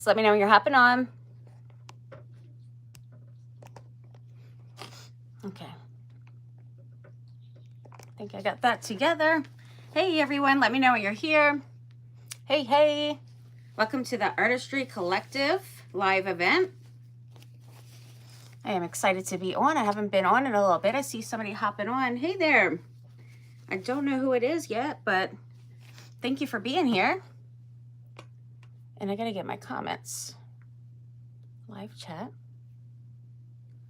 So let me know when you're hopping on. Okay. I think I got that together. Hey everyone, let me know when you're here. Hey, hey. Welcome to the Artistry Collective live event. I am excited to be on. I haven't been on in a little bit. I see somebody hopping on. Hey there. I don't know who it is yet, but thank you for being here. And I gotta get my comments. Live chat.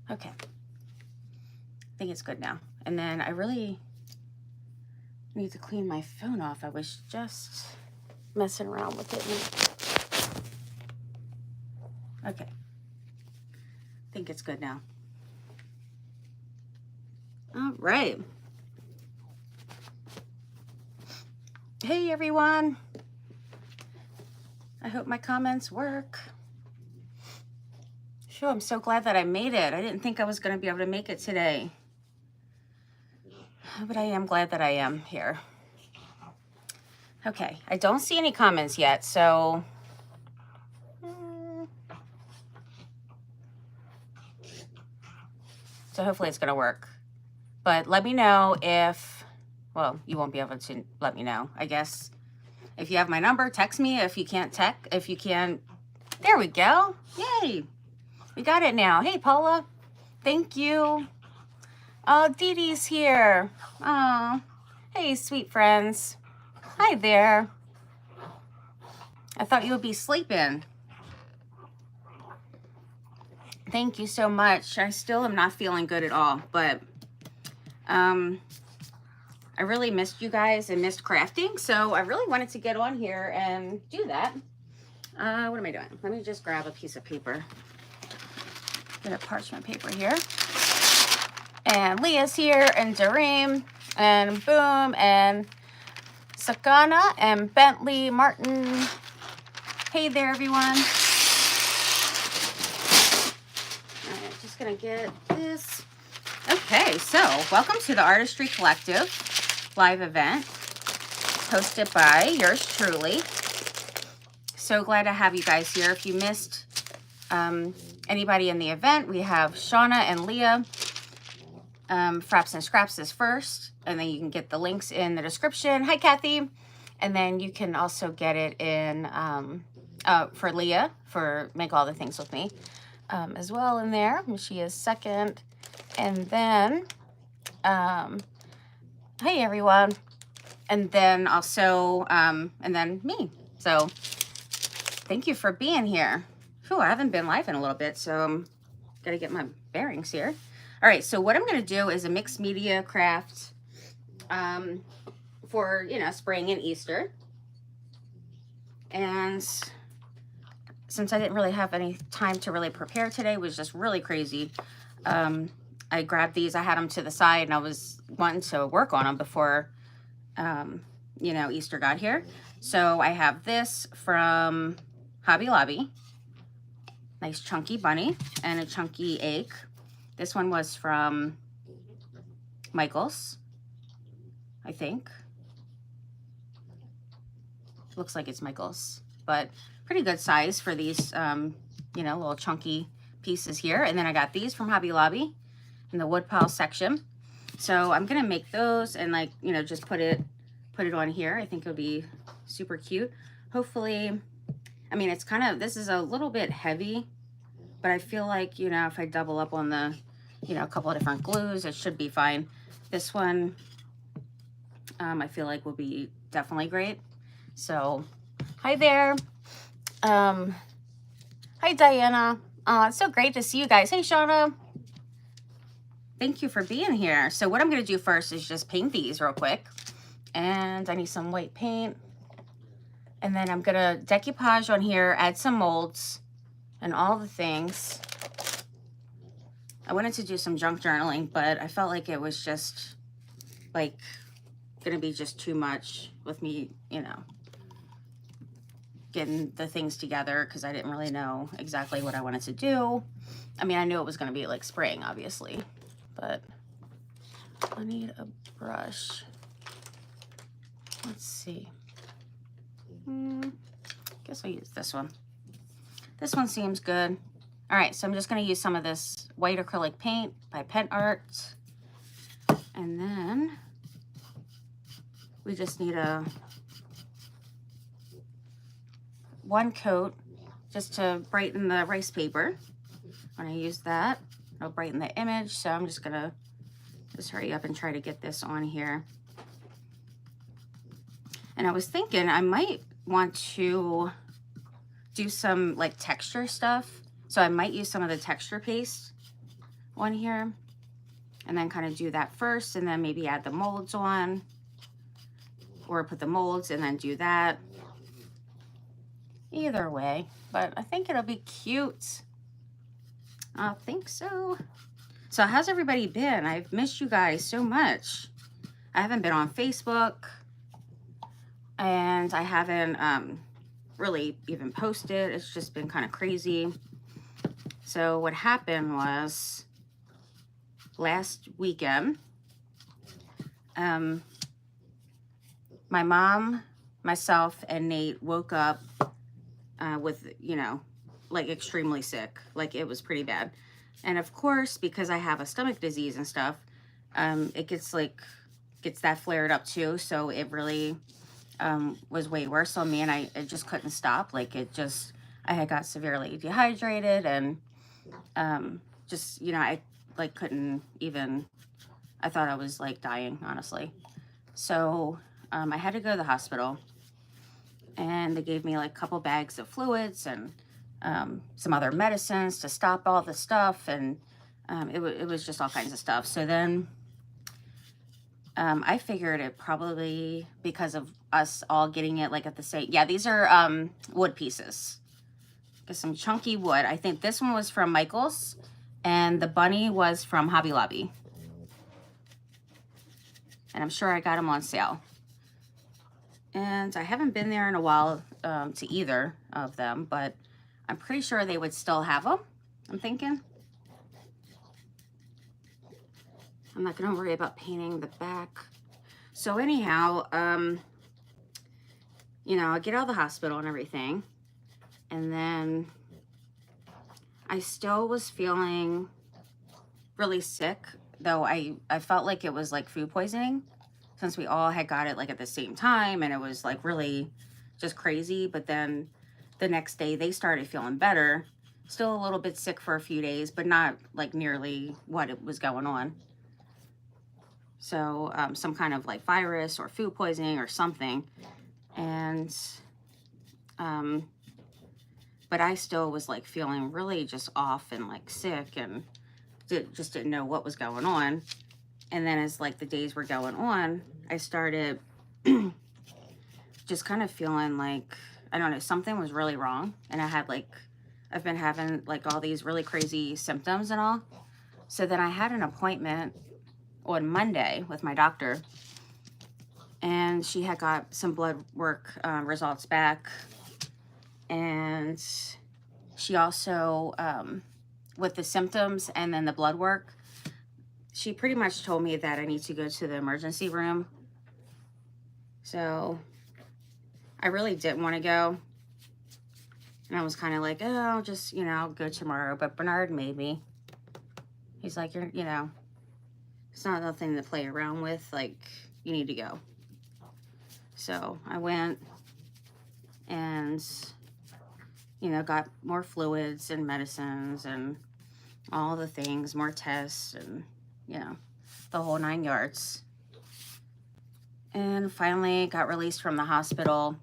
Okay. I think it's good now. And then I really need to clean my phone off. I was just messing around with it. Okay. I think it's good now. All right. Hey everyone. I hope my comments work. Sure, I'm so glad that I made it. I didn't think I was going to be able to make it today. But I am glad that I am here. Okay, I don't see any comments yet, so... So hopefully it's going to work. But let me know if... Well, you won't be able to let me know, I guess. If you have my number, text me. If you can't if you can... There we go. Yay. We got it now. Hey, Paula. Thank you. Oh, Dee Dee's here. Oh, hey, sweet friends. Hi there. I thought you would be sleeping. Thank you so much. I still am not feeling good at all, but I really missed you guys and missed crafting, so I really wanted to get on here and do that. What am I doing? Let me just grab a piece of paper. Get a parchment paper here. And Leah's here, and Dareem, and Boom, and Sakana, and Bentley, Martin. Hey there, everyone. All right, just gonna get this. Okay, so welcome to the Artistry Collective live event, hosted by yours truly. So glad to have you guys here. If you missed anybody in the event, we have Shauna and Leah. Frapps and Scraps is first, and then you can get the links in the description. Hi, Kathy. And then you can also get it in for Leah for Make All the Things With Me as well in there. She is second. And then, hey, everyone. And then also, and then me. So thank you for being here. Whew, I haven't been live in a little bit, so I'm got to get my bearings here. All right, so what I'm going to do is a mixed media craft for, you know, spring and Easter. And since I didn't really have any time to really prepare today, it was just really crazy. I grabbed these, I had them to the side, and I was wanting to work on them before, you know, Easter got here. So I have this from Hobby Lobby. Nice chunky bunny and a chunky egg. This one was from Michael's, I think. Looks like it's Michael's, but pretty good size for these, you know, little chunky pieces here. And then I got these from Hobby Lobby in the woodpile section. So I'm gonna make those and, like, you know, just put it on here. I think it'll be super cute. Hopefully, I mean, it's kind of, this is a little bit heavy, but I feel like, you know, if I double up on the, you know, a couple of different glues, it should be fine. This one, I feel like will be definitely great. So, hi there. Hi, Diana. It's so great to see you guys. Hey, Shauna. Thank you for being here. So what I'm going to do first is just paint these real quick. And I need some white paint. And then I'm going to decoupage on here, add some molds and all the things. I wanted to do some junk journaling, but I felt like it was just, like, going to be just too much with me, you know, getting the things together because I didn't really know exactly what I wanted to do. I mean, I knew it was going to be, like, spring, obviously, but I need a brush. Let's see. Guess I'll use this one. This one seems good. All right, so I'm just going to use some of this white acrylic paint by Pen Art. And then we just need one coat just to brighten the rice paper. When I use that, it'll brighten the image. So I'm just going to just hurry up and try to get this on here. And I was thinking I might want to do some like texture stuff. So I might use some of the texture paste on here and then kind of do that first and then maybe add the molds on, or put the molds and then do that. Either way, but I think it'll be cute. I think so. So how's everybody been? I've missed you guys so much. I haven't been on Facebook and I haven't really even posted. It's just been kind of crazy. So what happened was last weekend, my mom, myself, and Nate woke up with, you know, like extremely sick. Like it was pretty bad. And of course, because I have a stomach disease and stuff, it gets that flared up too. So it really was way worse on me, and it just couldn't stop. Like I had got severely dehydrated and just, you know, I like couldn't even, I thought I was like dying, honestly. So I had to go to the hospital, and they gave me like a couple bags of fluids and some other medicines to stop all the stuff, and it was just all kinds of stuff. So then I figured it probably because of us all getting it like at the same, yeah, these are wood pieces. Get some chunky wood. I think this one was from Michael's and the bunny was from Hobby Lobby. And I'm sure I got them on sale. And I haven't been there in a while to either of them, but I'm pretty sure they would still have them, I'm thinking. I'm not gonna worry about painting the back. So anyhow, you know, I get out of the hospital and everything, and then I still was feeling really sick, though I felt like it was like food poisoning, since we all had got it like at the same time, and it was like really just crazy. But then the next day they started feeling better, still a little bit sick for a few days, but not like nearly what it was going on. So some kind of like virus or food poisoning or something. And but I still was like feeling really just off and like sick, and just didn't know what was going on. And then as like the days were going on, I started just kind of feeling like, I don't know, something was really wrong. And I had like, I've been having like all these really crazy symptoms and all. So then I had an appointment on Monday with my doctor, and she had got some blood work results back. And she also, with the symptoms and then the blood work, she pretty much told me that I need to go to the emergency room. So I really didn't want to go. And I was kind of like, oh, I'll just, you know, I'll go tomorrow. But Bernard made me. He's like, you're, you know, it's not nothing to play around with. Like, you need to go. So I went and, you know, got more fluids and medicines and all the things, more tests and, you know, the whole 9 yards. And finally got released from the hospital,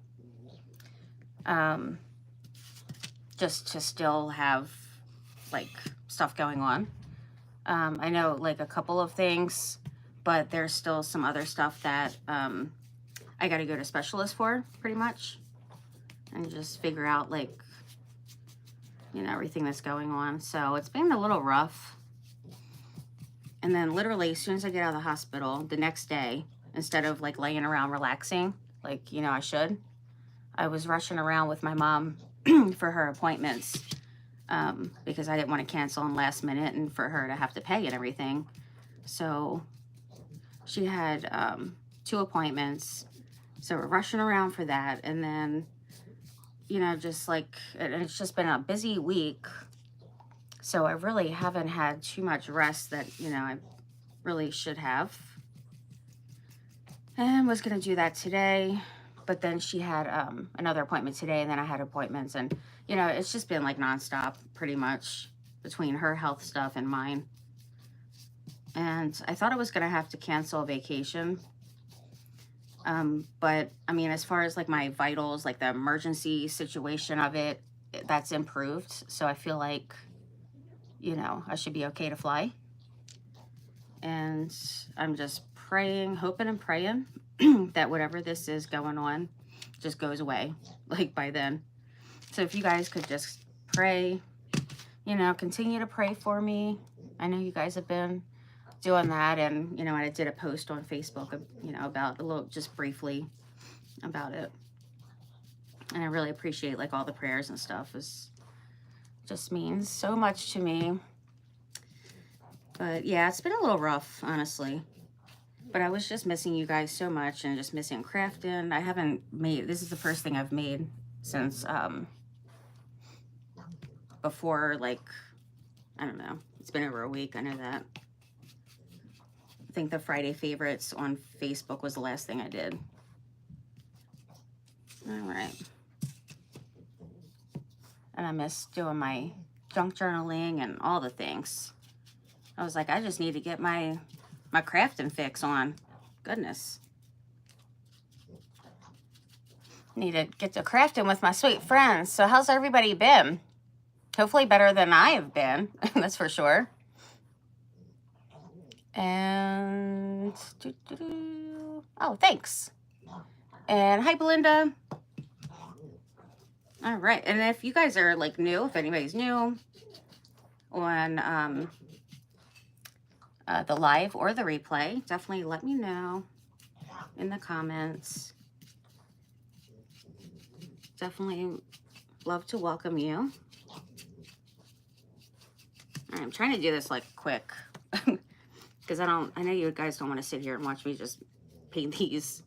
just to still have like stuff going on. I know like a couple of things, but there's still some other stuff that I got to go to specialists for, pretty much, and just figure out like, you know, everything that's going on. So it's been a little rough. And then literally as soon as I get out of the hospital, the next day, instead of like laying around relaxing, like, you know, I should, I was rushing around with my mom for her appointments, because I didn't want to cancel in last minute and for her to have to pay and everything. So she had 2 appointments. So we're rushing around for that. And then you know, just like, and it's just been a busy week. So I really haven't had too much rest that, you know, I really should have. And was going to do that today. But then she had another appointment today, and then I had appointments. And, you know, it's just been like nonstop pretty much between her health stuff and mine. And I thought I was going to have to cancel a vacation. But I mean, as far as like my vitals, like the emergency situation of it, that's improved. So I feel like, you know, I should be okay to fly. And I'm just praying, hoping and praying that whatever this is going on just goes away, like by then. So if you guys could just pray, you know, continue to pray for me. I know you guys have been doing that, and, you know, I did a post on Facebook, you know, about a little, just briefly about it. And I really appreciate like all the prayers and stuff. Is just means so much to me. But yeah, it's been a little rough, honestly. But I was just missing you guys so much, and just missing crafting. I haven't made, this is the first thing I've made since before, like, I don't know, it's been over a week. I know that. I think the Friday favorites on Facebook was the last thing I did. All right. And I miss doing my junk journaling and all the things. I was like, I just need to get my crafting fix on. Goodness. Need to get to crafting with my sweet friends. So how's everybody been? Hopefully better than I have been. That's for sure. And oh, thanks. And hi, Belinda. All right. And if you guys are like new, if anybody's new on the live or the replay, definitely let me know in the comments. Definitely love to welcome you. All right, I'm trying to do this like quick because I know you guys don't want to sit here and watch me just paint these.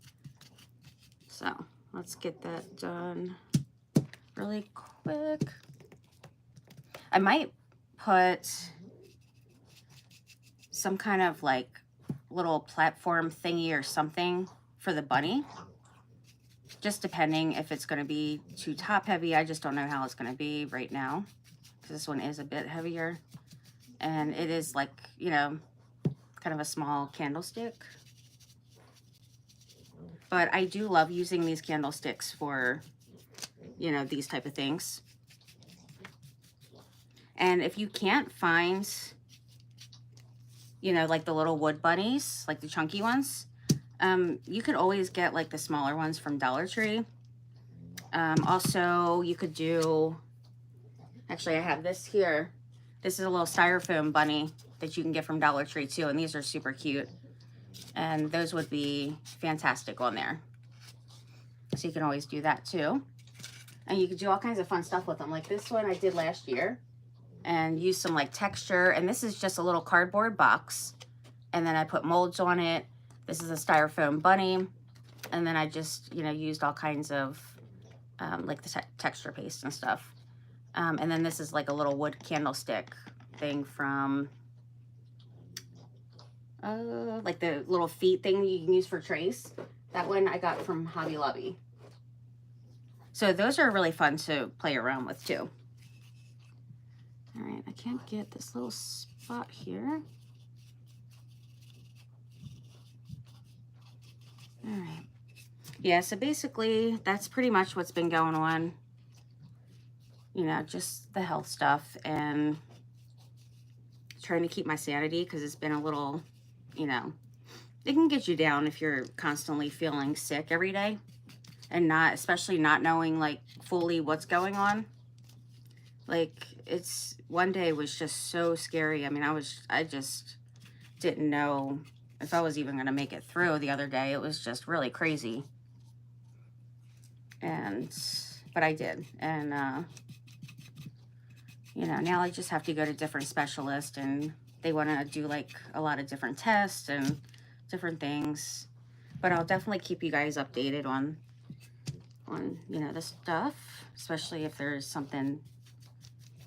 So let's get that done really quick. I might put some kind of like little platform thingy or something for the bunny, just depending if it's going to be too top heavy. I just don't know how it's going to be right now, because this one is a bit heavier, and it is like, you know, kind of a small candlestick. But I do love using these candlesticks for, you know, these type of things. And if you can't find, you know, like the little wood bunnies, like the chunky ones, you could always get like the smaller ones from Dollar Tree. Also, you could do, actually I have this here. This is a little styrofoam bunny that you can get from Dollar Tree too, and these are super cute. And those would be fantastic on there. So you can always do that too. And you could do all kinds of fun stuff with them. Like this one I did last year, and use some like texture. And this is just a little cardboard box, and then I put molds on it. This is a styrofoam bunny, and then I just, you know, used all kinds of like the texture paste and stuff. And then this is like a little wood candlestick thing from like the little feet thing you can use for trays. That one I got from Hobby Lobby. So those are really fun to play around with too. All right, I can't get this little spot here. All right. Yeah, so basically that's pretty much what's been going on. You know, just the health stuff and trying to keep my sanity, because it's been a little, you know, it can get you down if you're constantly feeling sick every day and not, especially not knowing like fully what's going on. Like, it's, one day was just so scary. I mean, I just didn't know if I was even going to make it through the other day. It was just really crazy. But I did. And, you know, now I just have to go to different specialists, and they want to do like a lot of different tests and different things. But I'll definitely keep you guys updated on on, you know, the stuff, especially if there's something,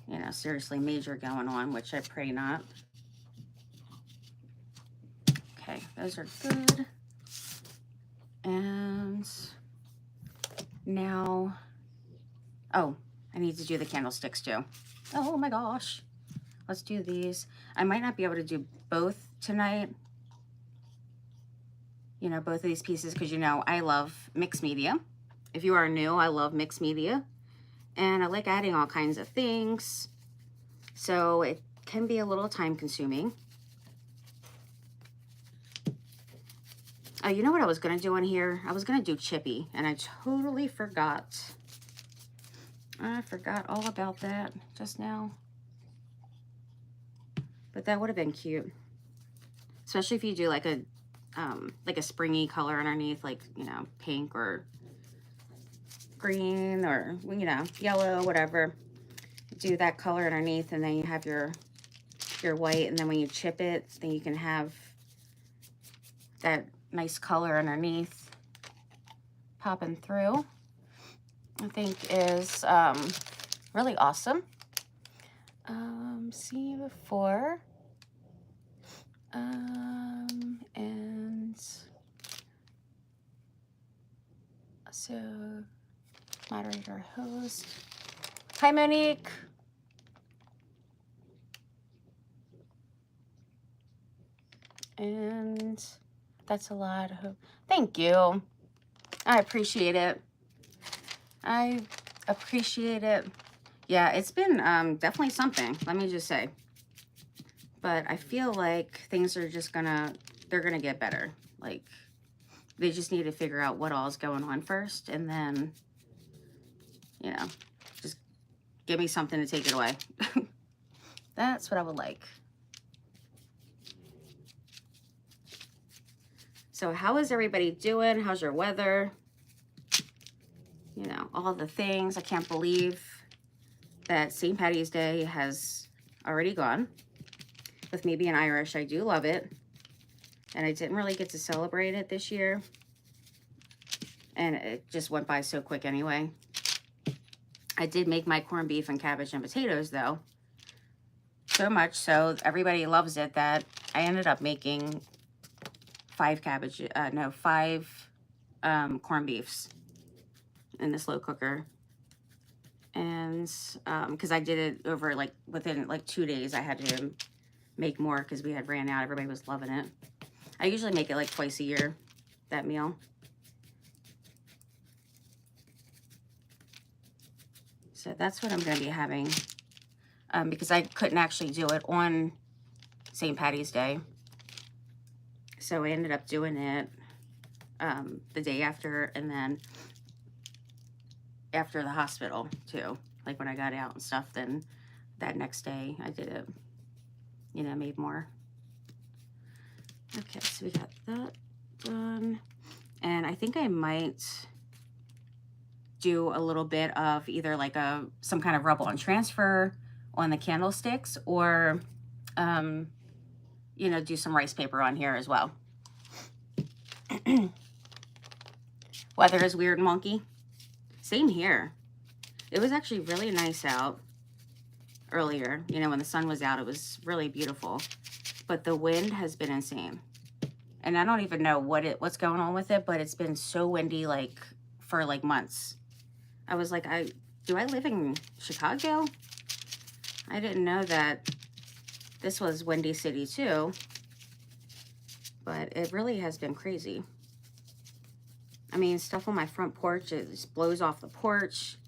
you know, seriously major going on, which I pray not. Okay, those are good. And now, oh, I need to do the candlesticks too. Oh my gosh. Let's do these. I might not be able to do both tonight. You know, both of these pieces, because you know, I love mixed media. If you are new, I love mixed media. And I like adding all kinds of things. So it can be a little time consuming. Oh, you know what I was going to do in here? I was going to do Chippy, and I totally forgot. I forgot all about that just now. But that would have been cute. Especially if you do like a springy color underneath, like, you know, pink or green or, you know, yellow, whatever. Do that color underneath, and then you have your white, and then when you chip it, then you can have that nice color underneath popping through. I think is really awesome. See before. And so moderator host. Hi, Monique. And that's a lot. Thank you. I appreciate it. I appreciate it. Yeah, it's been definitely something, let me just say. But I feel like things are just they're gonna get better. Like, they just need to figure out what all is going on first, and then, you know, just give me something to take it away. That's what I would like. So how is everybody doing? How's your weather? You know, all the things. I can't believe that St. Patty's Day has already gone. With me being Irish, I do love it. And I didn't really get to celebrate it this year. And it just went by so quick anyway. I did make my corned beef and cabbage and potatoes, though. So much so, everybody loves it that I ended up making 5 corned beefs in the slow cooker. And because I did it over, like, within, like, 2 days, I had to make more because we had ran out. Everybody was loving it. I usually make it, like, twice a year, that meal. So that's what I'm going to be having, because I couldn't actually do it on St. Patty's Day. So I ended up doing it the day after, and then after the hospital too. Like when I got out and stuff, then that next day I did it, you know, made more. Okay, so we got that done. And I think I might do a little bit of either like some kind of rub on transfer on the candlesticks, or you know, do some rice paper on here as well. Weather is weird and wonky. Same here. It was actually really nice out earlier. You know, when the sun was out, it was really beautiful. But the wind has been insane. And I don't even know what's going on with it, but it's been so windy, like, for, like, months. I was like, do I live in Chicago? I didn't know that this was Windy City, too. But it really has been crazy. I mean, stuff on my front porch, it just blows off the porch.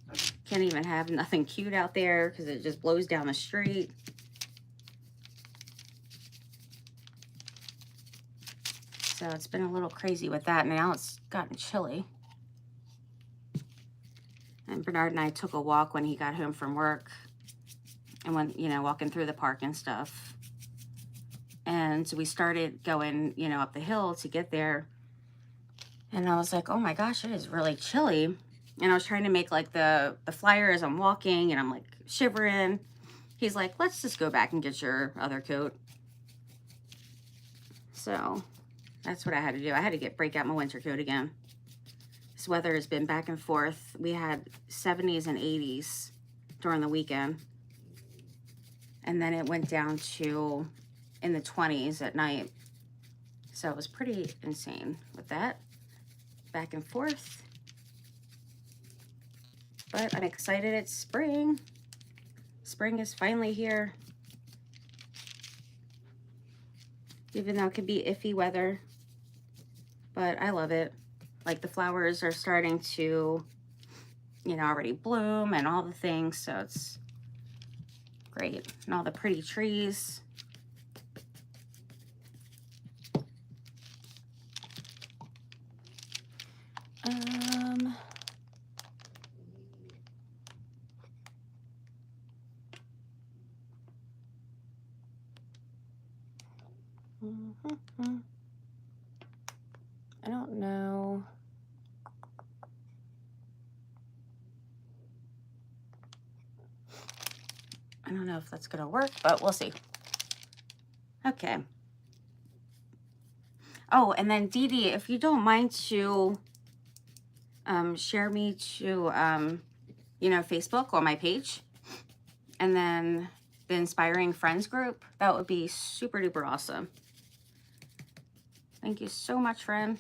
Can't even have nothing cute out there because it just blows down the street. So it's been a little crazy with that. Now it's gotten chilly. And Bernard and I took a walk when he got home from work. And when, you know, walking through the park and stuff. And so we started going, you know, up the hill to get there. And I was like, oh my gosh, it is really chilly. And I was trying to make like the flyer as I'm walking, and I'm like shivering. He's like, let's just go back and get your other coat. So that's what I had to do. I had to break out my winter coat again. This weather has been back and forth. We had 70s and 80s during the weekend. And then it went down to in the 20s at night. So it was pretty insane with that. Back and forth. But I'm excited it's spring. Spring is finally here. Even though it could be iffy weather. But I love it. Like the flowers are starting to, you know, already bloom and all the things. So it's great. And all the pretty trees. I don't know. I don't know if that's gonna work, but we'll see. Okay. Oh, and then Dee Dee, if you don't mind to share me to you know, Facebook or my page, and then the Inspiring Friends group, that would be super duper awesome. Thank you so much, friend.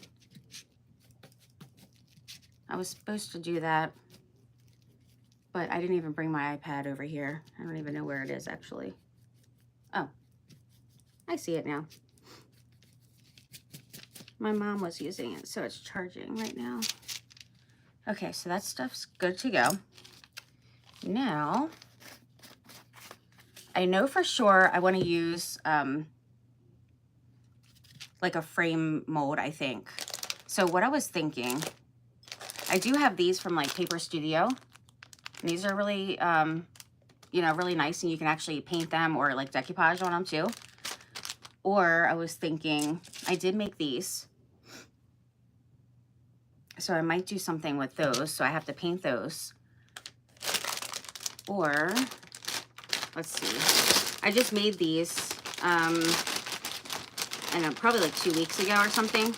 I was supposed to do that, but I didn't even bring my iPad over here. I don't even know where it is actually. Oh, I see it now. My mom was using it, so it's charging right now. Okay, so that stuff's good to go. Now, I know for sure I want to use like a frame mold, I think. So what I was thinking, I do have these from like Paper Studio. And these are really, you know, really nice, and you can actually paint them or like decoupage on them too. Or I was thinking, I did make these. So I might do something with those. So I have to paint those. Or, let's see. I just made these, I don't know, probably like 2 weeks ago or something.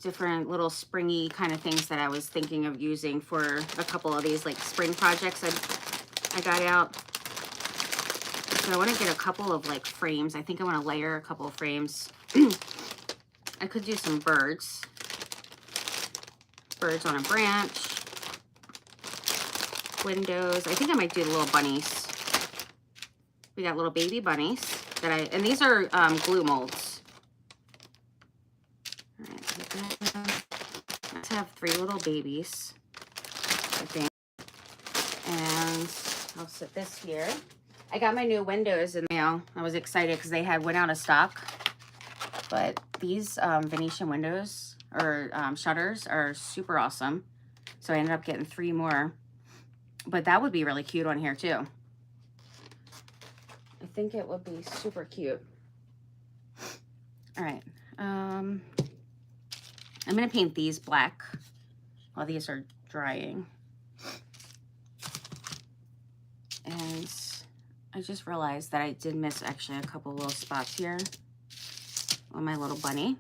Different little springy kind of things that I was thinking of using for a couple of these like spring projects I got out. So I want to get a couple of like frames. I think I want to layer a couple of frames. I could do some birds. Birds on a branch. Windows. I think I might do the little bunnies. We got little baby bunnies that and these are glue molds. All right, let's have 3 little babies, I think. And I'll set this here. I got my new windows in the mail. I was excited because they went out of stock. But these Venetian windows or shutters are super awesome. So I ended up getting 3 more. But that would be really cute on here too. I think it would be super cute. All right. I'm going to paint these black while these are drying. And I just realized that I did miss actually a couple little spots here on my little bunny.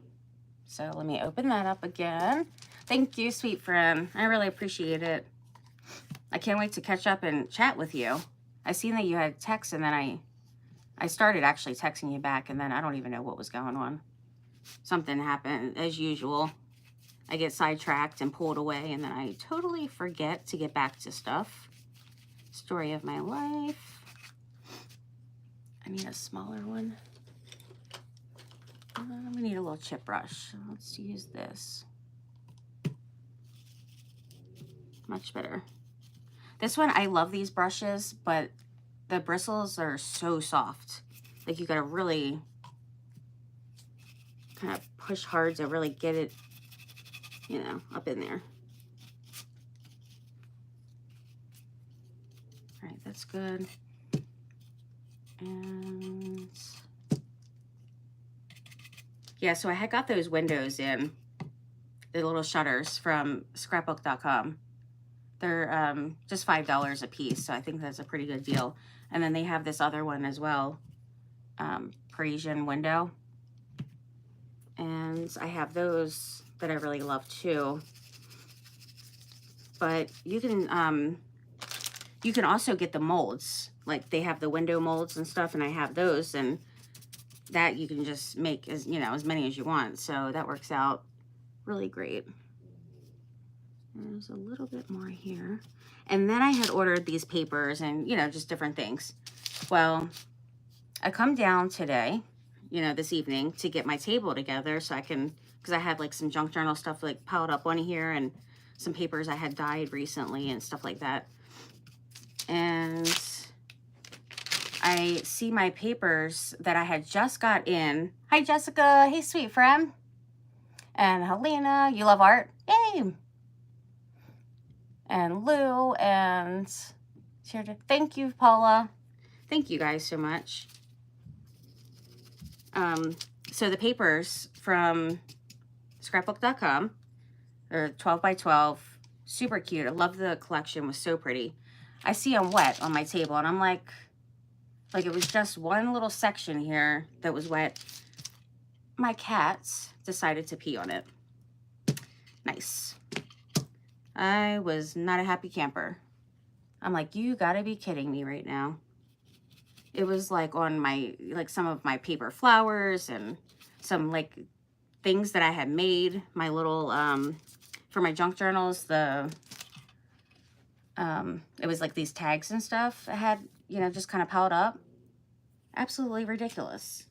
So let me open that up again. Thank you, sweet friend. I really appreciate it. I can't wait to catch up and chat with you. I seen that you had text, and then I started actually texting you back, and then I don't even know what was going on. Something happened as usual. I get sidetracked and pulled away, and then I totally forget to get back to stuff. Story of my life. I need a smaller one. We need a little chip brush. Let's use this. Much better. This one, I love these brushes, but the bristles are so soft. Like you gotta really kind of push hard to really get it, you know, up in there. All right, that's good. And yeah, so I had got those windows in, the little shutters from scrapbook.com. They're just $5 a piece, so I think that's a pretty good deal. And then they have this other one as well, Parisian window. And I have those that I really love too. but you can also get the molds. Like they have the window molds and stuff, and I have those, and that you can just make as, you know, as many as you want. So that works out really great. There's a little bit more here. And then I had ordered these papers and, you know, just different things. Well, I come down today, you know, this evening to get my table together so I can, because I had like some junk journal stuff like piled up on here and some papers I had dyed recently and stuff like that. And I see my papers that I had just got in. Hi, Jessica. Hey, sweet friend. And Helena, you love art. Yay. And Lou and thank you, Paula. Thank you guys so much. So the papers from scrapbook.com are 12 by 12, super cute. I love the collection, was so pretty. I see them wet on my table and I'm like it was just one little section here that was wet. My cats decided to pee on it. Nice. I was not a happy camper. I'm like, you gotta be kidding me right now. It was like on my, like some of my paper flowers and some like things that I had made, my little, for my junk journals, it was like these tags and stuff I had, you know, just kind of piled up. Absolutely ridiculous.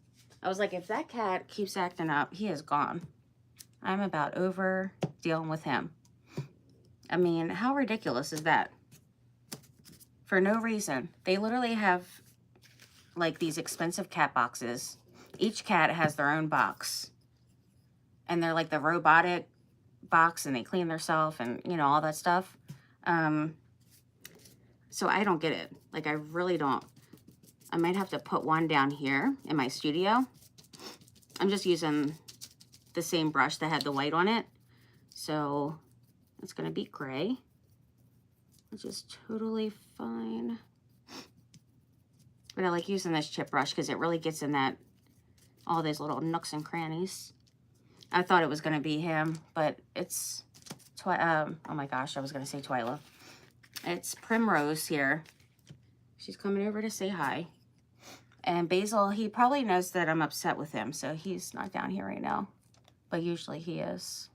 I was like, if that cat keeps acting up, he is gone. I'm about over dealing with him. I mean, how ridiculous is that? For no reason. They literally have like these expensive cat boxes. Each cat has their own box. And they're like the robotic box and they clean themselves and, you know, all that stuff. So I don't get it. Like, I really don't. I might have to put one down here in my studio. I'm just using the same brush that had the white on it. So it's going to be gray, which is totally fine. But I like using this chip brush because it really gets in that, all those little nooks and crannies. I thought it was going to be him, but it's, oh my gosh, I was going to say Twyla. It's Primrose here. She's coming over to say hi. And Basil, he probably knows that I'm upset with him, so he's not down here right now. But usually he is.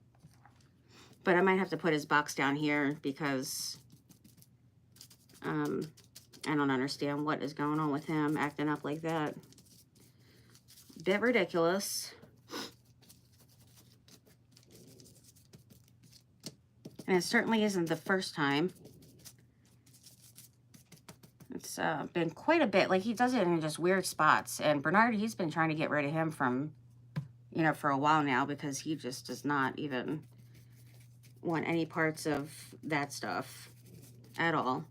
But I might have to put his box down here because I don't understand what is going on with him acting up like that. Bit ridiculous. And it certainly isn't the first time. It's been quite a bit. Like, he does it in just weird spots. And Bernard, he's been trying to get rid of him from, you know, for a while now because he just does not even want any parts of that stuff at all.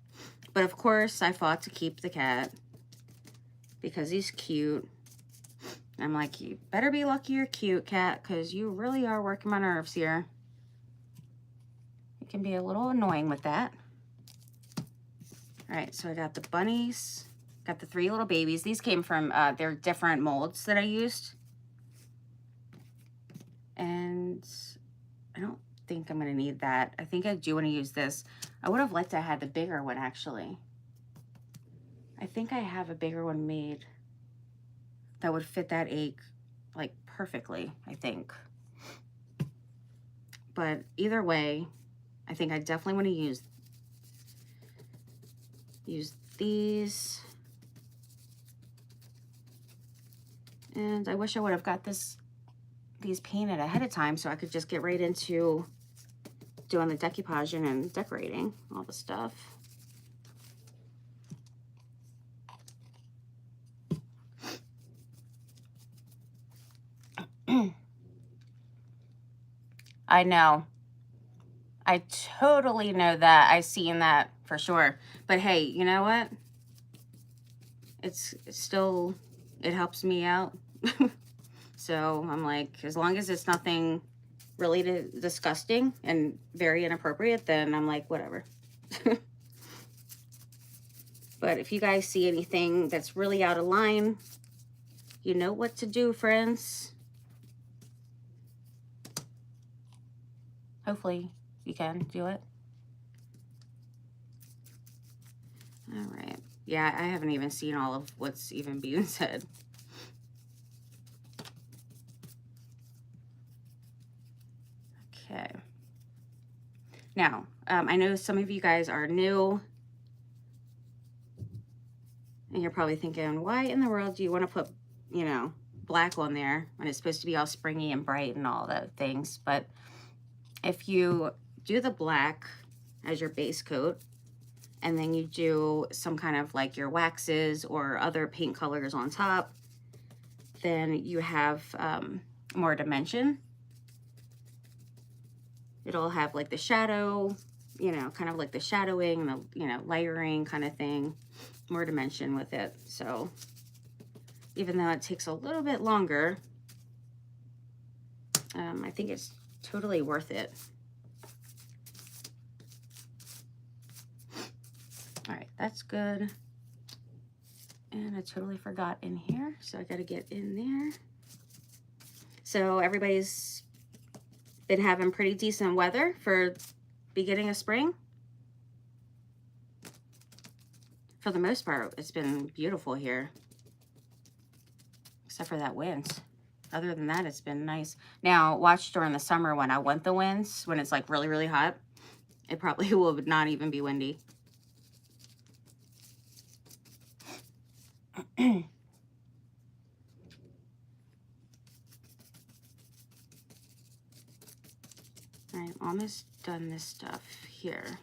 But of course, I fought to keep the cat because he's cute. I'm like, you better be lucky you're cute, cat, because you really are working my nerves here. It can be a little annoying with that. All right, so I got the bunnies, got the 3 little babies. These came from, they're different molds that I used. And I don't think I'm gonna need that. I think I do wanna use this. I would have liked to have had the bigger one, actually. I think I have a bigger one made that would fit that egg, like, perfectly, I think. But either way, I think I definitely wanna use these. And I wish I would have got these painted ahead of time so I could just get right into doing the decoupage and decorating all the stuff. I know. I totally know that. I've seen that for sure. But hey, you know what? It's still, it helps me out. So I'm like, as long as it's nothing really disgusting and very inappropriate, then I'm like, whatever. But if you guys see anything that's really out of line, you know what to do, friends. Hopefully you can do it. All right. Yeah, I haven't even seen all of what's even being said. Okay. Now, I know some of you guys are new, and you're probably thinking, why in the world do you want to put, you know, black on there when it's supposed to be all springy and bright and all the things? But if you do the black as your base coat, and then you do some kind of like your waxes or other paint colors on top, then you have more dimension. It'll have like the shadow, you know, kind of like the shadowing, the, you know, layering kind of thing, more dimension with it. So even though it takes a little bit longer, I think it's totally worth it. All right, that's good. And I totally forgot in here, so I gotta get in there. So everybody's been having pretty decent weather for beginning of spring. For the most part, it's been beautiful here, except for that wind. Other than that, it's been nice. Now, watch during the summer when I want the winds, when it's like really, really hot, it probably will not even be windy. All right, almost done this stuff here.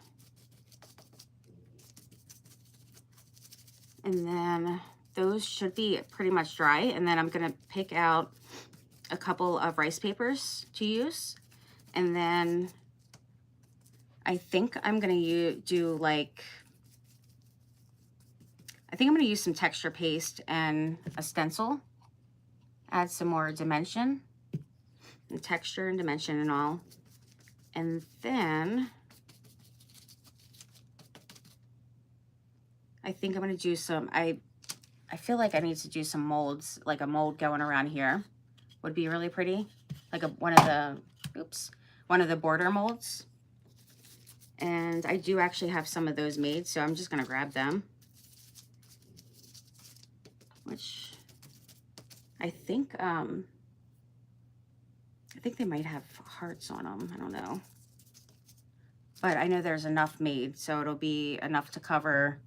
And then those should be pretty much dry. And then I'm gonna pick out a couple of rice papers to use. And then I think I'm gonna do like, I think I'm gonna use some texture paste and a stencil, add some more dimension and texture and dimension and all. And then I think I'm gonna do some, I feel like I need to do some molds, like a mold going around here would be really pretty. Like one of the border molds. And I do actually have some of those made, so I'm just gonna grab them. Which I think they might have hearts on them. I don't know. But I know there's enough made, so it'll be enough to cover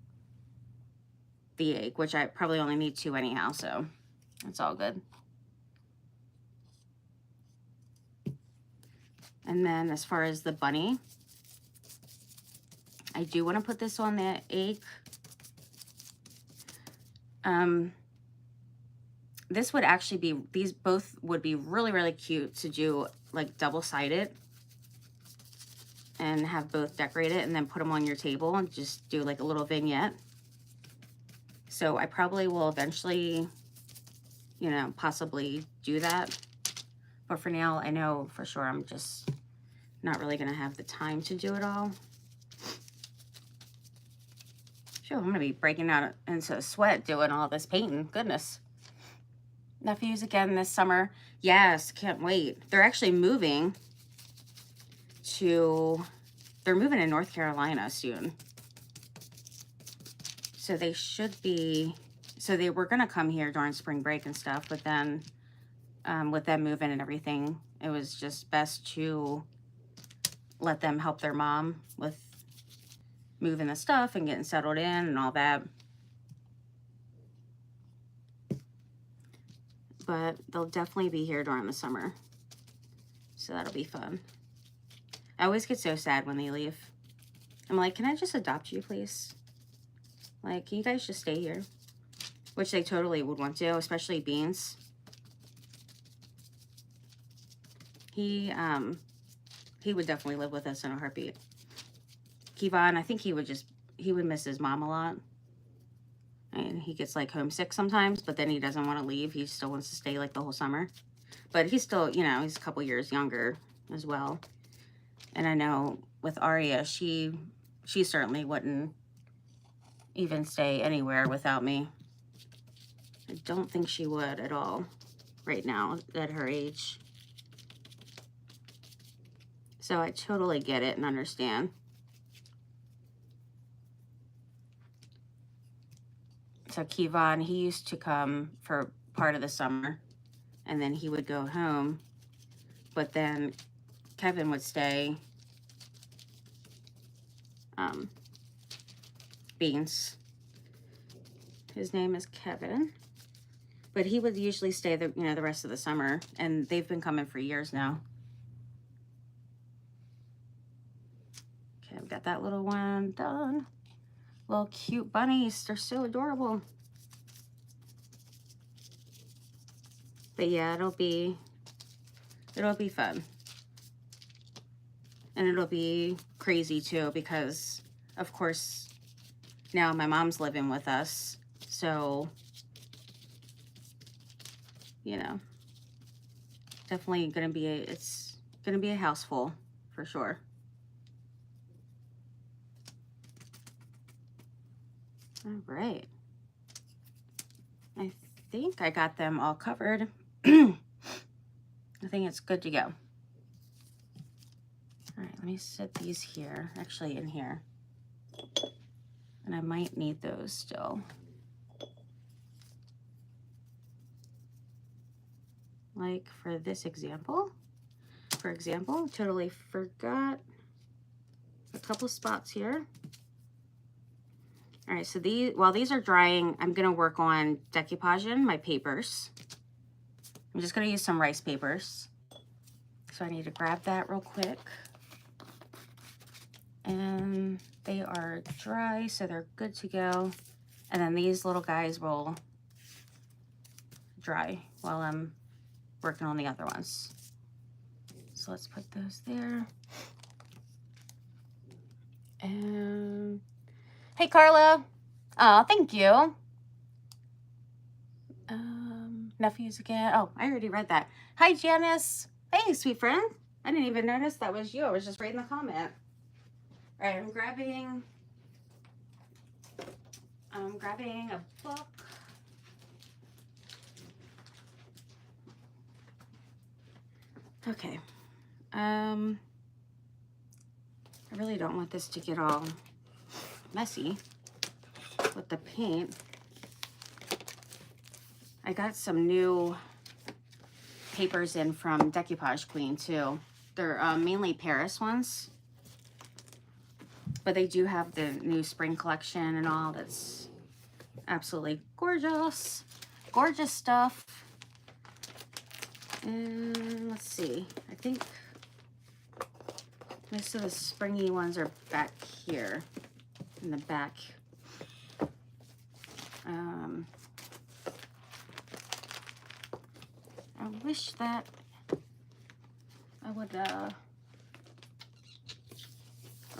the egg, which I probably only need 2 anyhow, so it's all good. And then as far as the bunny, I do want to put this on the egg. This would actually be, these both would be really, really cute to do like double-sided and have both decorated and then put them on your table and just do like a little vignette. So I probably will eventually, you know, possibly do that. But for now, I know for sure I'm just not really gonna have the time to do it all. Sure, I'm gonna be breaking out into a sweat doing all this painting, goodness. Nephews again this summer. Yes, can't wait. They're actually moving to, they're moving to North Carolina soon. So they should be, so they were gonna come here during spring break and stuff, but then with them moving and everything, it was just best to let them help their mom with moving the stuff and getting settled in and all that. But they'll definitely be here during the summer. So that'll be fun. I always get so sad when they leave. I'm like, can I just adopt you, please? Like, can you guys just stay here? Which they totally would want to, especially Beans. He would definitely live with us in a heartbeat. Kevon, I think he would miss his mom a lot. And he gets like homesick sometimes, but then he doesn't want to leave. He still wants to stay like the whole summer. But he's still, you know, he's a couple years younger as well. And I know with Aria, she certainly wouldn't even stay anywhere without me. I don't think she would at all right now at her age. So I totally get it and understand. So Kevon, he used to come for part of the summer, and then he would go home. But then Kevin would stay. Beans. His name is Kevin. But he would usually stay the rest of the summer, and they've been coming for years now. Okay, I've got that little one done. Little cute bunnies. They're so adorable. But yeah, it'll be fun. And it'll be crazy too, because of course now my mom's living with us. So, you know, definitely gonna be it's gonna be a house full for sure. All right. I think I got them all covered. I think it's good to go. All right, let me set these here, actually in here. And I might need those still. Like for this example, totally forgot a couple spots here. All right, so while these are drying, I'm gonna work on decoupaging my papers. I'm just gonna use some rice papers. So I need to grab that real quick. And they are dry, so they're good to go. And then these little guys will dry while I'm working on the other ones. So let's put those there. And hey, Carla. Oh, thank you. Nephews again. Oh, I already read that. Hi, Janice. Hey, sweet friend. I didn't even notice that was you. I was just reading the comment. All right, I'm grabbing a book. Okay. I really don't want this to get all messy with the paint. I got some new papers in from Decoupage Queen too. They're mainly Paris ones, but they do have the new spring collection and all. That's absolutely gorgeous. Gorgeous stuff. And let's see, I think most of the springy ones are back here in the back. I wish that I would,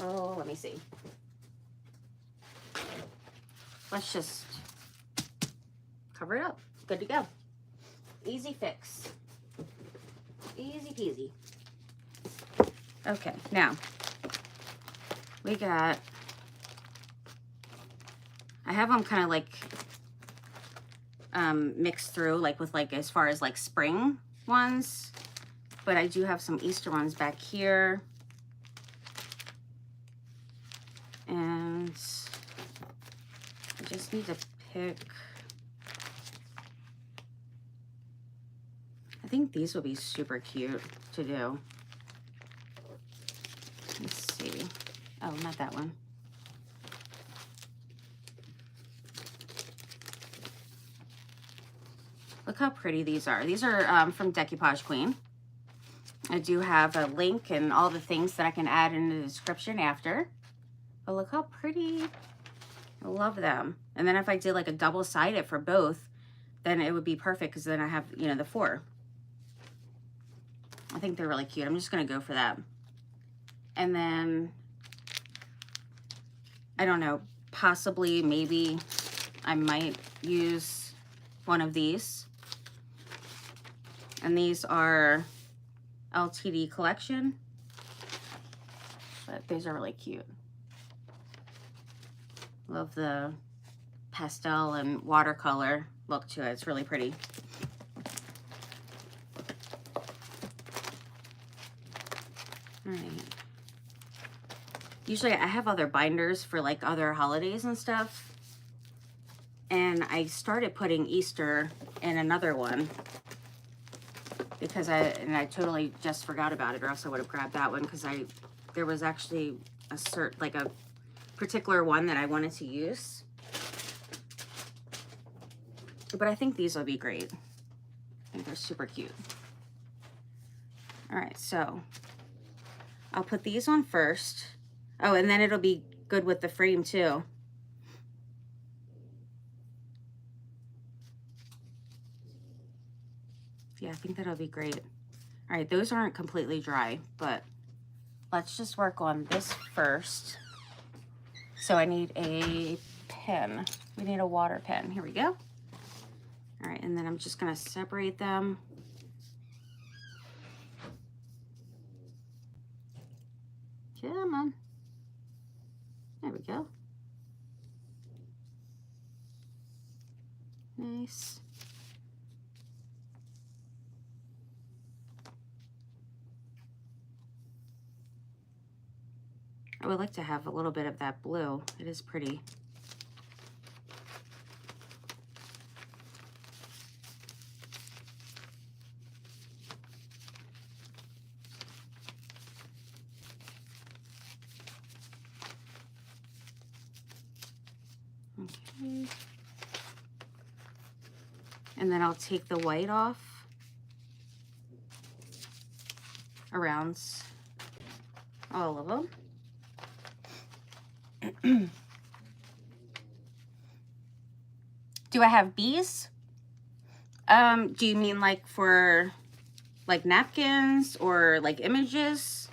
oh, let me see. Let's just cover it up. Good to go. Easy fix. Easy peasy. Okay, now we got, I have them kind of like mixed through, like with like as far as like spring ones, but I do have some Easter ones back here. And I just need to pick, I think these would be super cute to do. Let's see. Oh, not that one. Look how pretty these are. These are from Decoupage Queen. I do have a link and all the things that I can add in the description after. But look how pretty. I love them. And then if I did like a double-sided for both, then it would be perfect because then I have, you know, the 4. I think they're really cute. I'm just going to go for that. And then, I don't know, possibly, maybe I might use one of these. And these are LTD collection. But these are really cute. Love the pastel and watercolor look to it. It's really pretty. All right. Usually I have other binders for like other holidays and stuff. And I started putting Easter in another one because I totally just forgot about it, or else I would have grabbed that one, because there was actually a particular one that I wanted to use. But I think these will be great. I think they're super cute. All right, so I'll put these on first. Oh, and then it'll be good with the frame too. Yeah, I think that'll be great. All right, those aren't completely dry, but let's just work on this first. So I need a pen. We need a water pen. Here we go. All right, and then I'm just gonna separate them. Come on. There we go. Nice. I would like to have a little bit of that blue. It is pretty. Okay. And then I'll take the white off around all of them. Do I have bees? Do you mean like for like napkins or like images?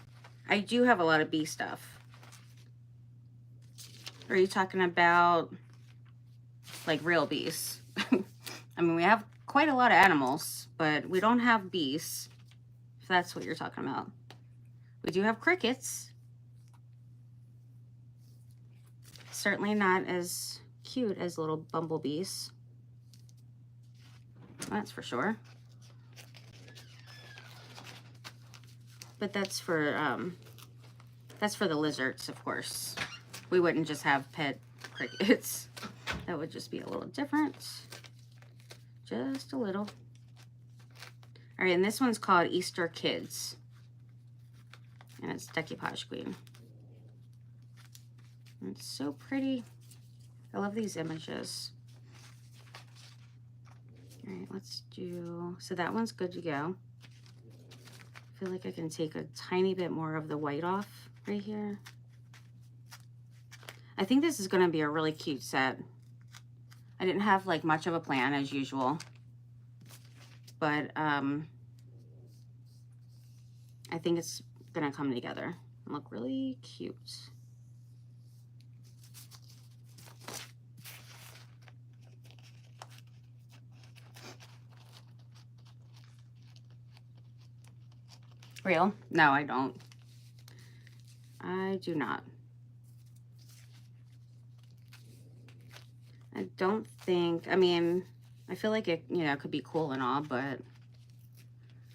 I do have a lot of bee stuff. Or are you talking about like real bees? I mean, we have quite a lot of animals, but we don't have bees, if that's what you're talking about. We do have crickets. Certainly not as cute as little bumblebees. That's for sure. But that's for the lizards, of course. We wouldn't just have pet crickets. That would just be a little different. Just a little. All right, and this one's called Easter Kids. And it's Decoupage Queen. It's so pretty. I love these images. All right, let's do, so that one's good to go. I feel like I can take a tiny bit more of the white off right here. I think this is going to be a really cute set. I didn't have like much of a plan as usual, but I think it's going to come together and look really cute. Real? No, I don't. I do not. I don't think, I mean, I feel like it, you know, could be cool and all, but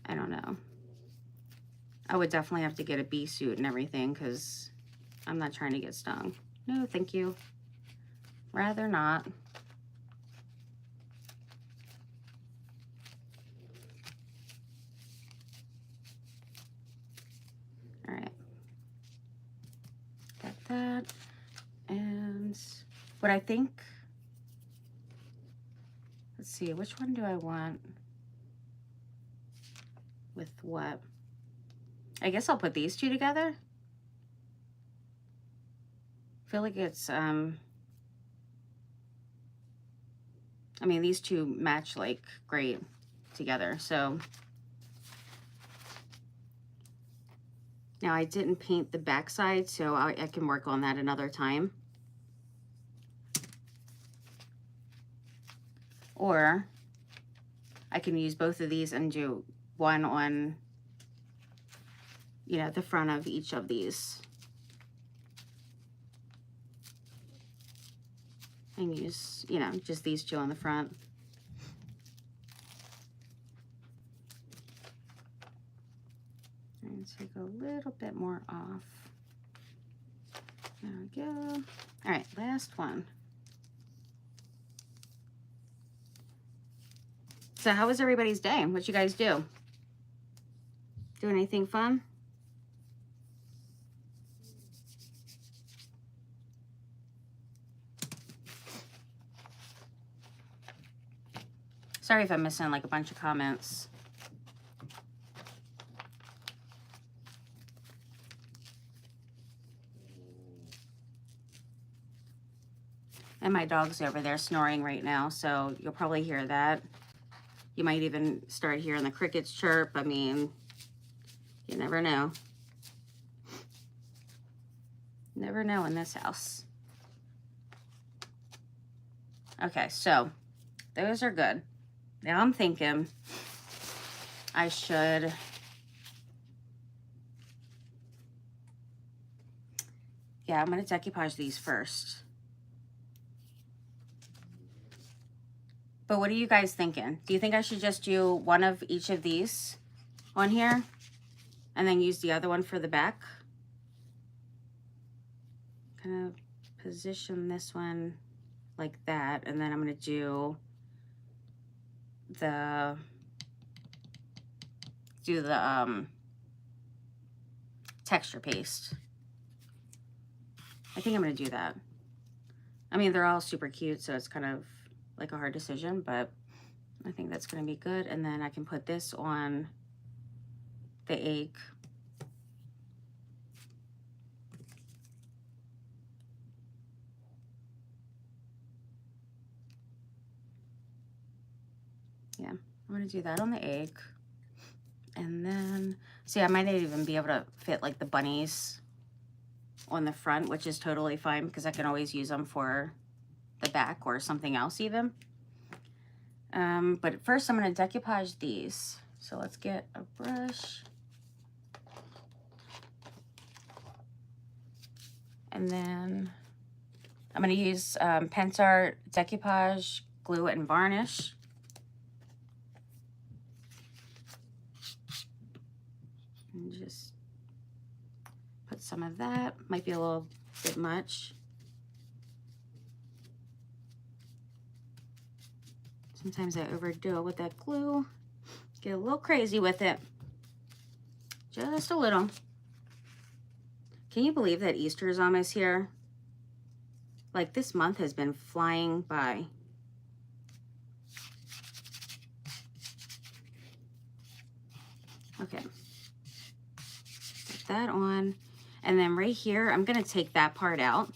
I don't know. I would definitely have to get a bee suit and everything, because I'm not trying to get stung. No, thank you. Rather not. All right. Got that. And what I think, let's see, which one do I want with what? I guess I'll put these two together. I feel like it's, I mean, these two match like great together. So now I didn't paint the back side, so I can work on that another time. Or I can use both of these and do one on, you know, the front of each of these. And use, you know, just these two on the front. And take a little bit more off. There we go. All right, last one. So how was everybody's day? What'd you guys do? Do anything fun? Sorry if I'm missing like a bunch of comments. And my dog's over there snoring right now, so you'll probably hear that. You might even start hearing the crickets chirp. I mean, you never know. Never know in this house. Okay, so those are good. Now I'm thinking I should I'm going to decoupage these first. But what are you guys thinking? Do you think I should just do one of each of these on here and then use the other one for the back? Kind of position this one like that, and then I'm going to do the texture paste. I think I'm going to do that. I mean, they're all super cute, so it's kind of like a hard decision, but I think that's going to be good. And then I can put this on the egg. Yeah, I'm going to do that on the egg. And then, see, I might not even be able to fit like the bunnies on the front, which is totally fine because I can always use them for the back or something else even. But first I'm going to decoupage these. So let's get a brush. And then I'm going to use Pensart Decoupage, glue it and varnish. And just put some of that. Might be a little bit much. Sometimes I overdo it with that glue. Get a little crazy with it. Just a little. Can you believe that Easter is almost here? Like, this month has been flying by. Okay. Put that on. And then right here, I'm going to take that part out.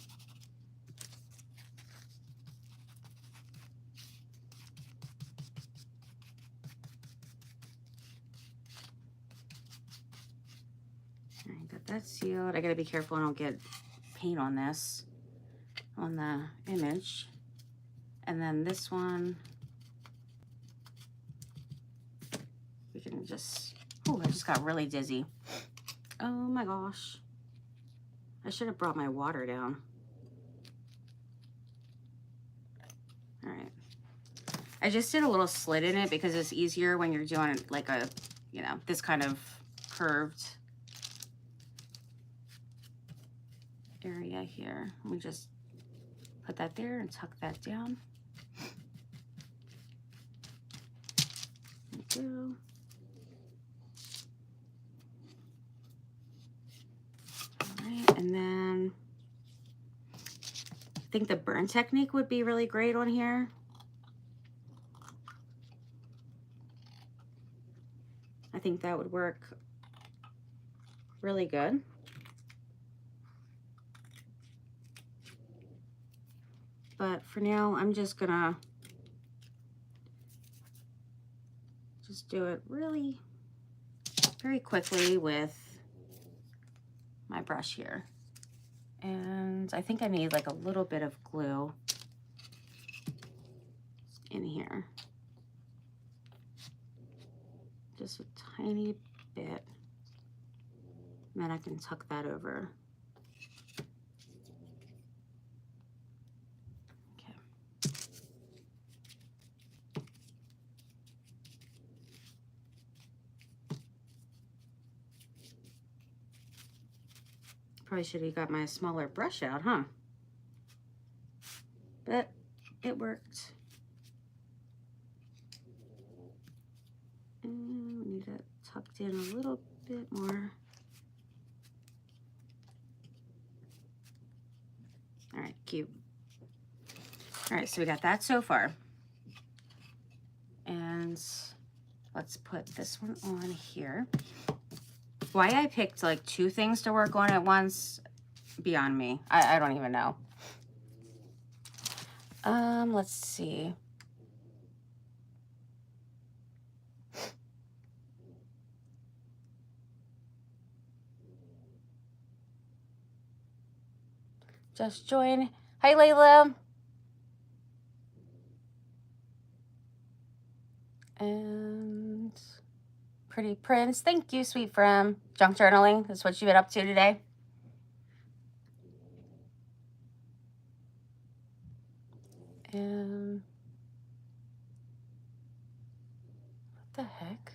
That's sealed. I gotta be careful I don't get paint on this, on the image. And then this one, we can just, oh, I just got really dizzy. Oh my gosh. I should have brought my water down. All right. I just did a little slit in it because it's easier when you're doing like a, you know, this kind of curved area here. Let me just put that there and tuck that down. There we go. All right, and then I think the burn technique would be really great on here. I think that would work really good. But for now, I'm just gonna just do it really very quickly with my brush here. And I think I need like a little bit of glue in here. Just a tiny bit. And then I can tuck that over. Probably should have got my smaller brush out, huh? But it worked. it tucked in a little bit more. All right, cute. All right, so we got that so far. And let's put this one on here. Why I picked like 2 things to work on at once, beyond me. I don't even know. Let's see. Just join. Hi, Layla. And Pretty Prince. Thank you, sweet friend. Junk journaling. That's what you've been up to today. And what the heck?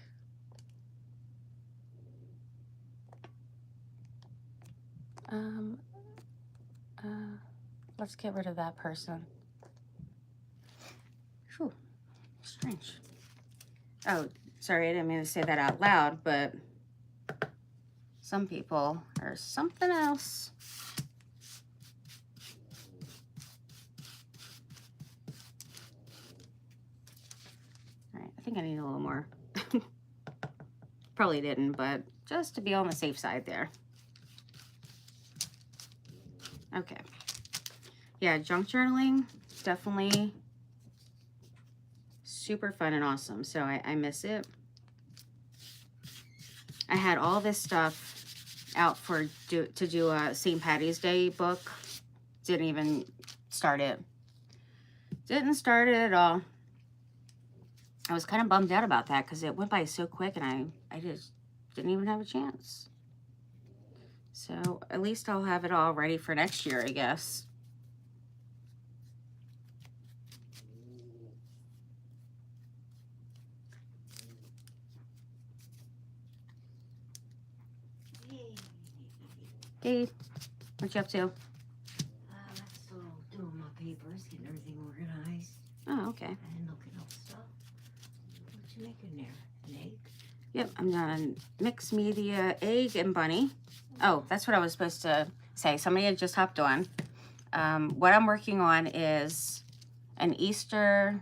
Let's get rid of that person. Whew, strange. Oh, sorry, I didn't mean to say that out loud, but some people are something else. All right, I think I need a little more. Probably didn't, but just to be on the safe side there. Okay. Yeah, junk journaling, definitely super fun and awesome. So I miss it. I had all this stuff out to do a St. Patty's Day book. Didn't even start it. Didn't start it at all. I was kind of bummed out about that because it went by so quick and I just didn't even have a chance. So at least I'll have it all ready for next year, I guess. Hey, what you up to? I'm still doing my papers, getting everything organized. Oh, okay. And looking up stuff. What you making there? An egg? Yep, I'm done. Mixed media, egg, and bunny. Oh, that's what I was supposed to say. Somebody had just hopped on. What I'm working on is an Easter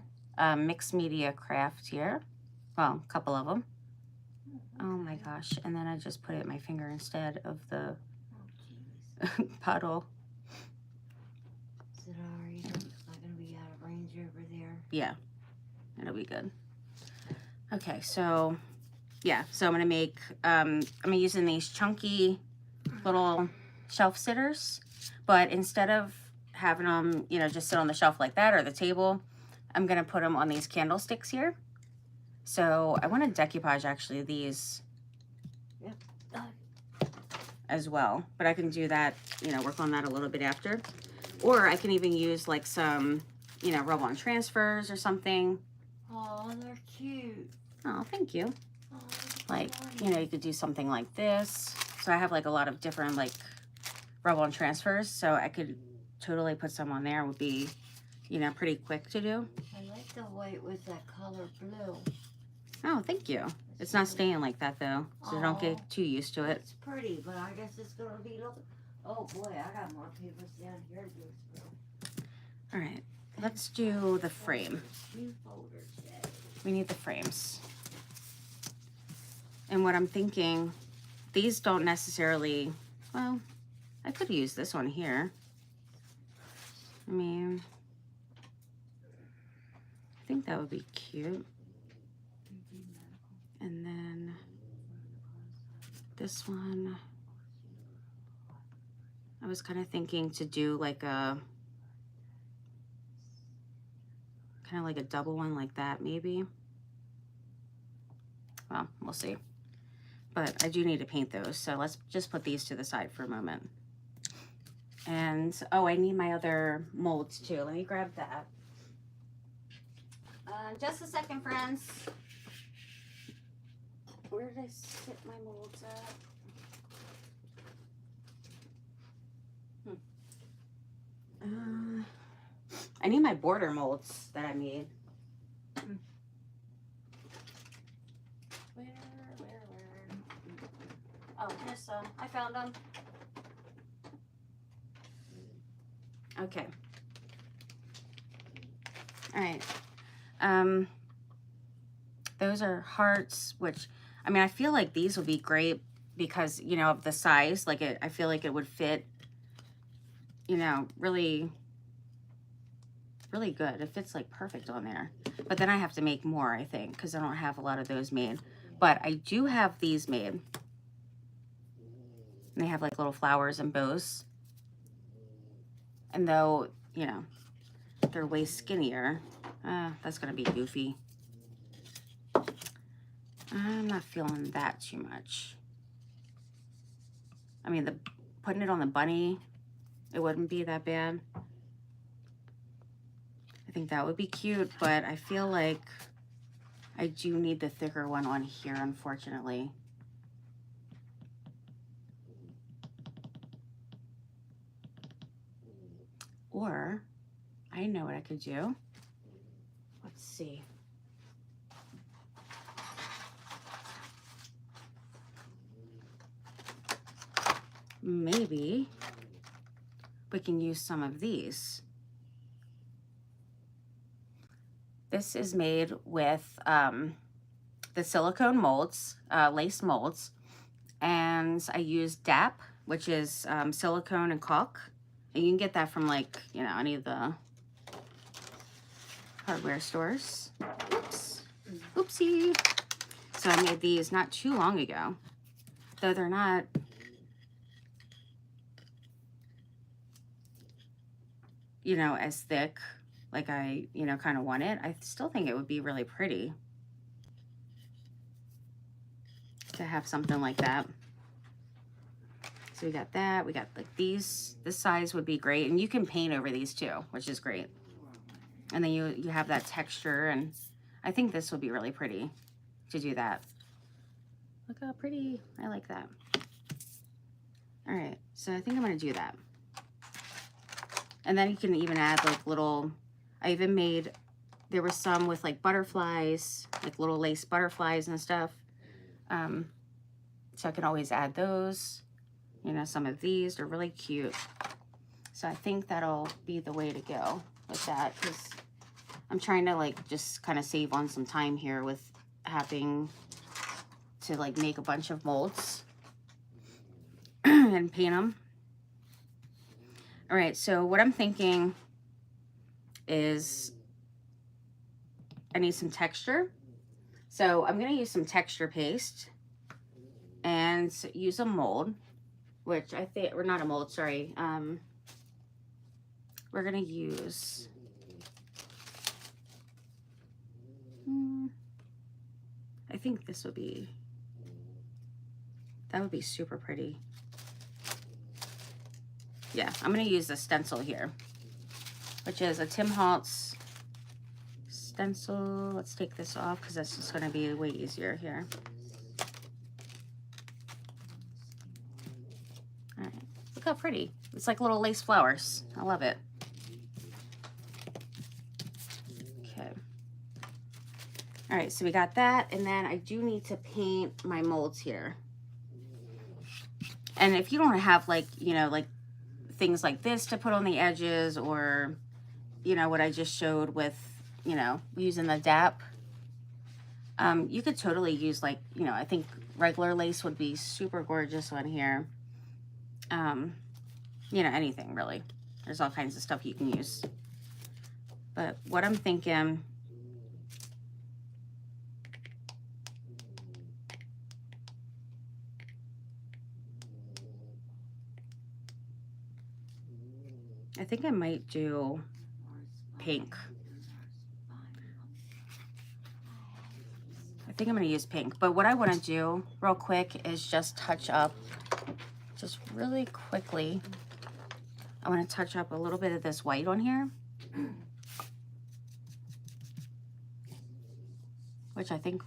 mixed media craft here. Well, a couple of them. Oh my gosh. And then I just put it in my finger instead of the puddle. Is it alright? It's not going to be out of range over there? Yeah, it'll be good. Okay, so yeah, so I'm going to make, I'm using these chunky little shelf sitters, but instead of having them, you know, just sit on the shelf like that or the table, I'm going to put them on these candlesticks here. So I want to decoupage actually these as well, but I can do that, you know, work on that a little bit after. Or I can even use like some, you know, rub-on transfers or something. Oh, they're cute. Oh, thank you. Oh, like, you know, you could do something like this. So I have like a lot of different like rub-on transfers, so I could totally put some on there. It would be, you know, pretty quick to do. I like the white with that color blue. Oh, thank you. It's not staying like that though, so don't get too used to it. It's pretty, but I guess it's gonna be looking. Oh boy, I got more papers down here to go through. All right, let's do the frame. New folder today. We need the frames. And what I'm thinking, these don't necessarily, well, I could use this one here. I mean, I think that would be cute. And then this one, I was kind of thinking to do like a, kind of like a double one like that maybe. Well, we'll see. But I do need to paint those, so let's just put these to the side for a moment. And, oh, I need my other molds too. Let me grab that. Just a second, friends. Where did I sit my molds at? I need my border molds that I made. Where Oh, here's some. I found them. Okay. All right. Those are hearts, which, I mean, I feel like these would be great because, you know, of the size. Like, I feel like it would fit, you know, really, really good. It fits, like, perfect on there. But then I have to make more, I think, because I don't have a lot of those made. But I do have these made. And they have, like, little flowers and bows. And though, you know, they're way skinnier, that's going to be goofy. I'm not feeling that too much. I mean, putting it on the bunny, it wouldn't be that bad. I think that would be cute, but I feel like I do need the thicker one on here, unfortunately. Or, I know what I could do. Let's see. Maybe we can use some of these. This is made with the silicone molds, lace molds, and I use DAP, which is silicone and caulk. And you can get that from, like, you know, any of the hardware stores. Oops. Oopsie. So I made these not too long ago, though they're not, you know, as thick like I, you know, kind of want it. I still think it would be really pretty to have something like that. So we got that. We got like these. This size would be great. And you can paint over these too, which is great. And then you have that texture. And I think this would be really pretty to do that. Look how pretty. I like that. All right. So I think I'm going to do that. And then you can even add like little, I even made, there were some with like butterflies, like little lace butterflies and stuff. So I can always add those. You know, some of these are really cute. So I think that'll be the way to go with that, because I'm trying to like just kind of save on some time here with having to like make a bunch of molds and paint them. All right, so what I'm thinking is I need some texture. So I'm gonna use some texture paste and use a mold, which I think, or not a mold, sorry. We're gonna use, I think this would be, that would be super pretty. Yeah, I'm gonna use the stencil here, which is a Tim Holtz stencil. Let's take this off because that's just gonna be way easier here. All right, look how pretty. It's like little lace flowers. I love it. Okay. All right, so we got that, and then I do need to paint my molds here. And if you don't have like, you know, like things like this to put on the edges, or, you know, what I just showed with, you know, using the DAP, you could totally use like, you know, I think regular lace would be super gorgeous on here. You know, anything really. There's all kinds of stuff you can use. But what I'm thinking, I think I might do pink. I think I'm going to use pink. But what I want to do real quick is just touch up, just really quickly. I want to touch up a little bit of this white on here, which I think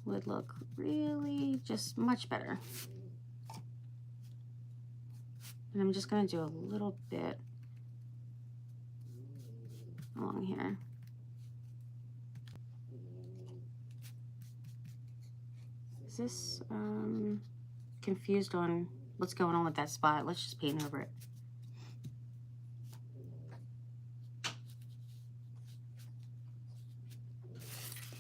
would look really just much better. And I'm just going to do a little bit along here. Is this confused on what's going on with that spot? Let's just paint over it.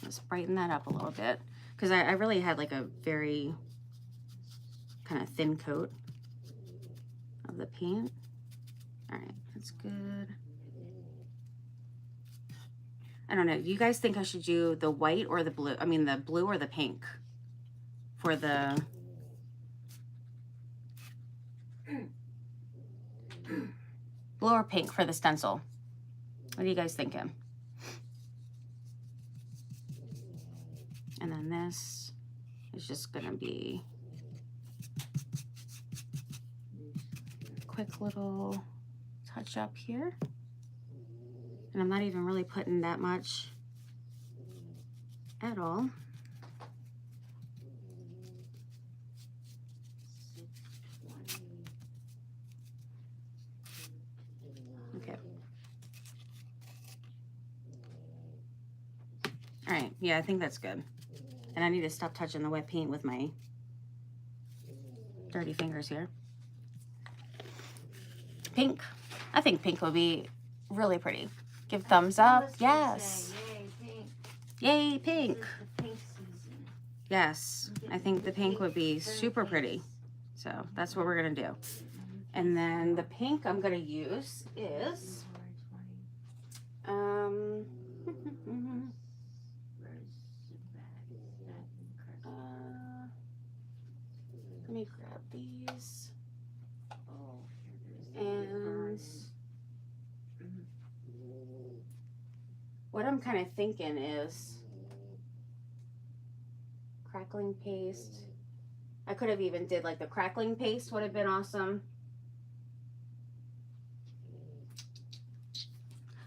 Let's brighten that up a little bit, because I really had like a very kind of thin coat of the paint. All right, that's good. I don't know. Do you guys think I should do the white or the blue? I mean, the blue or the pink for the blue or pink for the stencil? What are you guys thinking? And then this is just gonna be a quick little touch up here. And I'm not even really putting that much at all. Okay. All right, yeah, I think that's good. And I need to stop touching the wet paint with my dirty fingers here. Pink. I think pink would be really pretty. Give thumbs up. Yes. Yay, pink. Yay, pink. This is the pink season. Yes, I think the pink would be super pretty. So that's what we're gonna do. And then the pink I'm gonna use is let me grab these. And what I'm kind of thinking is crackling paste. I could have even did like the crackling paste would have been awesome.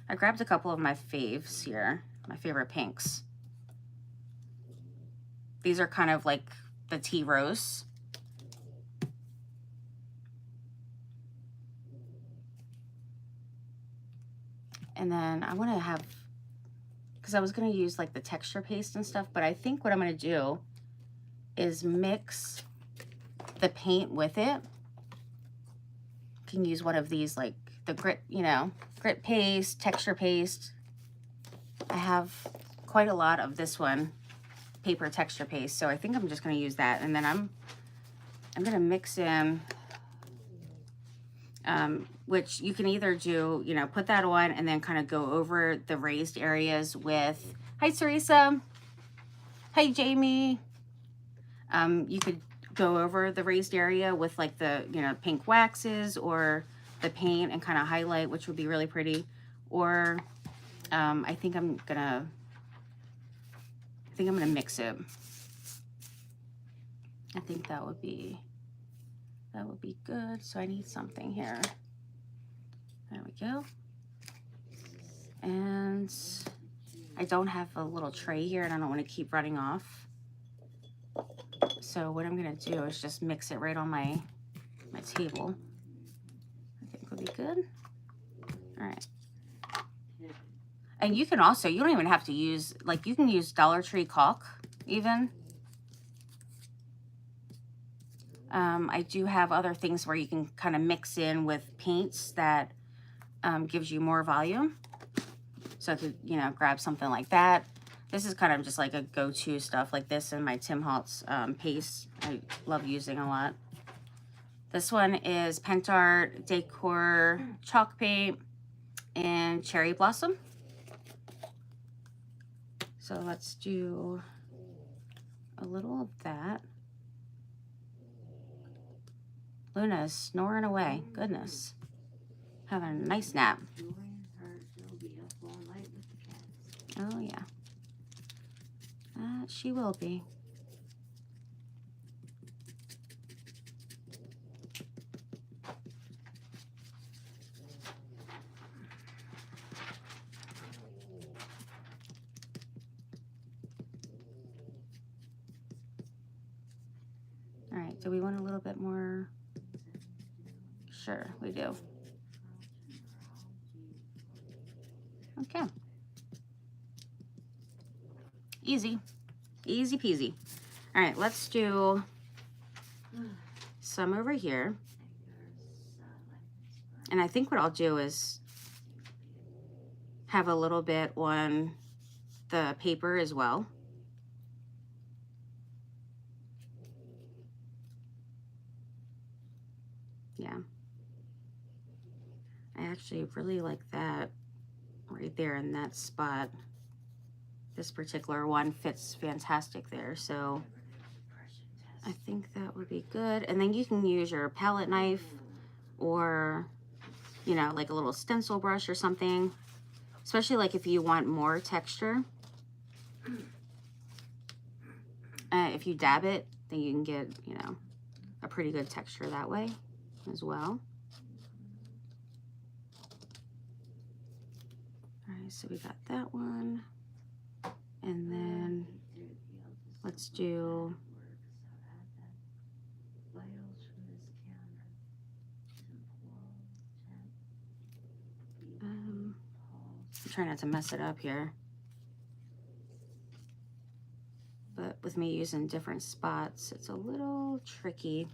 I grabbed a couple of my faves here, my favorite pinks. These are kind of like the tea rose. And then I want to have, because I was going to use like the texture paste and stuff, but I think what I'm going to do is mix the paint with it. You can use one of these, like the grit, you know, grit paste, texture paste. I have quite a lot of this one, paper texture paste, so I think I'm just going to use that. And then I'm going to mix in, which you can either do, you know, put that on and then kind of go over the raised areas with, hi Teresa, hi Jamie. You could go over the raised area with like the, you know, pink waxes or the paint and kind of highlight, which would be really pretty. Or I think I'm gonna mix it. I think that would be good. So I need something here. There we go. And I don't have a little tray here and I don't want to keep running off. So what I'm gonna do is just mix it right on my table. I think would be good. All right. And you can also, you don't even have to use, like you can use Dollar Tree caulk even. I do have other things where you can kind of mix in with paints that gives you more volume. So I could, you know, grab something like that. This is kind of just like a go-to stuff like this and my Tim Holtz paste. I love using a lot. This one is Pentart Decor Chalk Paint and Cherry Blossom. So let's do a little of that. Luna is snoring away. Goodness. Having a nice nap. Oh, yeah. She will be. All right, do we want a little bit more? Sure, we do. Okay. Easy. Easy peasy. All right, let's do some over here. And I think what I'll do is have a little bit on the paper as well. Yeah. I actually really like that right there in that spot. This particular one fits fantastic there, so I think that would be good. And then you can use your palette knife or, you know, like a little stencil brush or something, especially like if you want more texture. If you dab it, then you can get, you know, a pretty good texture that way as well. All right, so we got that one. And then let's do I'm trying not to mess it up here. But with me using different spots, it's a little tricky.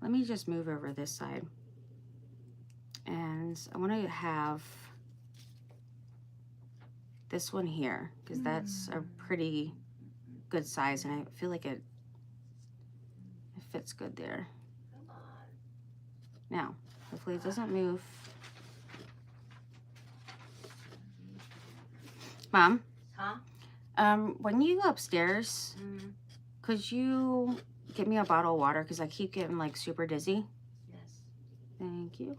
Let me just move over this side. And I want to have this one here, because that's a pretty good size, and I feel like it fits good there. Now, hopefully it doesn't move. Mom? Huh? When you go upstairs, could you get me a bottle of water? Because I keep getting like super dizzy. Yes. Thank you.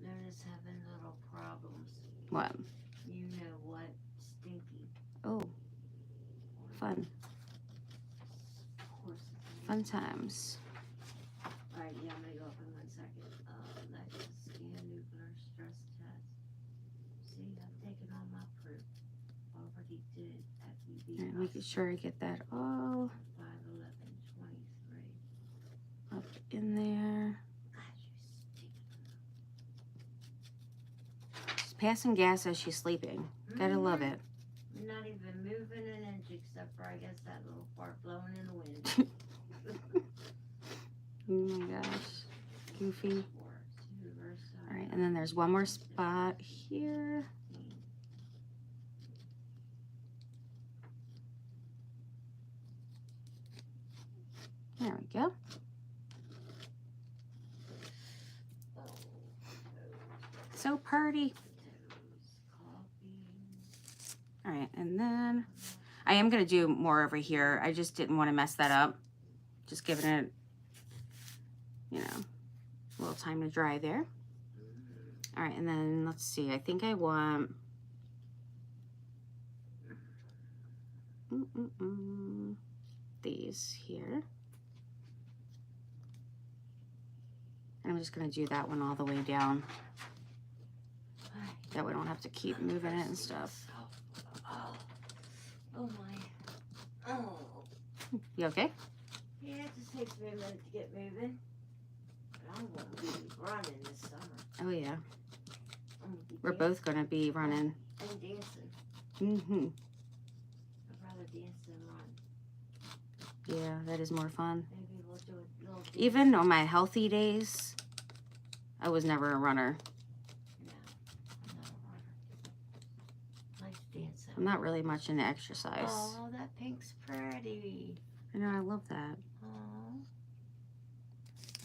They're just having little problems. What? You know what? Stinky. Oh, fun. Fun times. Alright, yeah, I'm gonna go up in 1 second. Let's scan nuclear stress test. See, I've taken all my proof. Already did at All right, making sure I get that all 5/11/23. up in there. God, you stink. She's passing gas as she's sleeping. Gotta love it. We're not even moving an inch except for, I guess, that little part blowing in the wind. Oh my gosh. Goofy. All right, and then there's one more spot here. There we go. So pretty. All right, and then I am going to do more over here. I just didn't want to mess that up. Just giving it, you know, a little time to dry there. All right, and then let's see. I think I want these here. And I'm just going to do that one all the way down. That way I don't have to keep moving it and stuff. Oh my. Oh. You okay? Yeah, it just takes me a minute to get moving. But I'm going to be running this summer. Oh, yeah. We're dancing both going to be running. and dancing. Mm-hmm. I'd rather dance than run. Yeah, that is more fun. Maybe we'll do a little dance. Even on my healthy days, I was never a runner. No, I'm not a runner. I like to dance. I'm not really much into exercise. Oh, that pink's pretty. I know, I love that. Oh,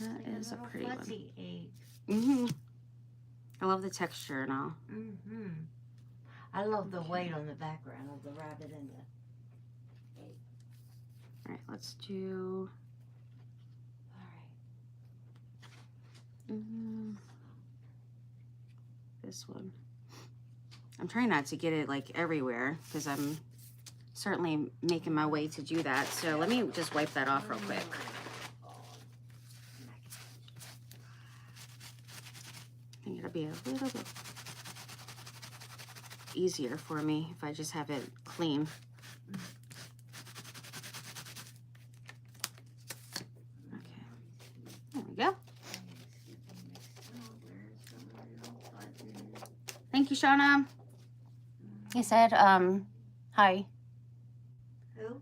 That like is a little pretty one. fuzzy egg. Mm-hmm. I love the texture and all. Mm-hmm. I love the weight on the background of the rabbit and the egg. All right, let's do All right. This one. I'm trying not to get it like everywhere because I'm certainly making my way to do that. So let me just wipe that off real quick. I think it'll be a little bit easier for me if I just have it clean. Okay, there we go. Thank you, Shauna. He said, hi. Who?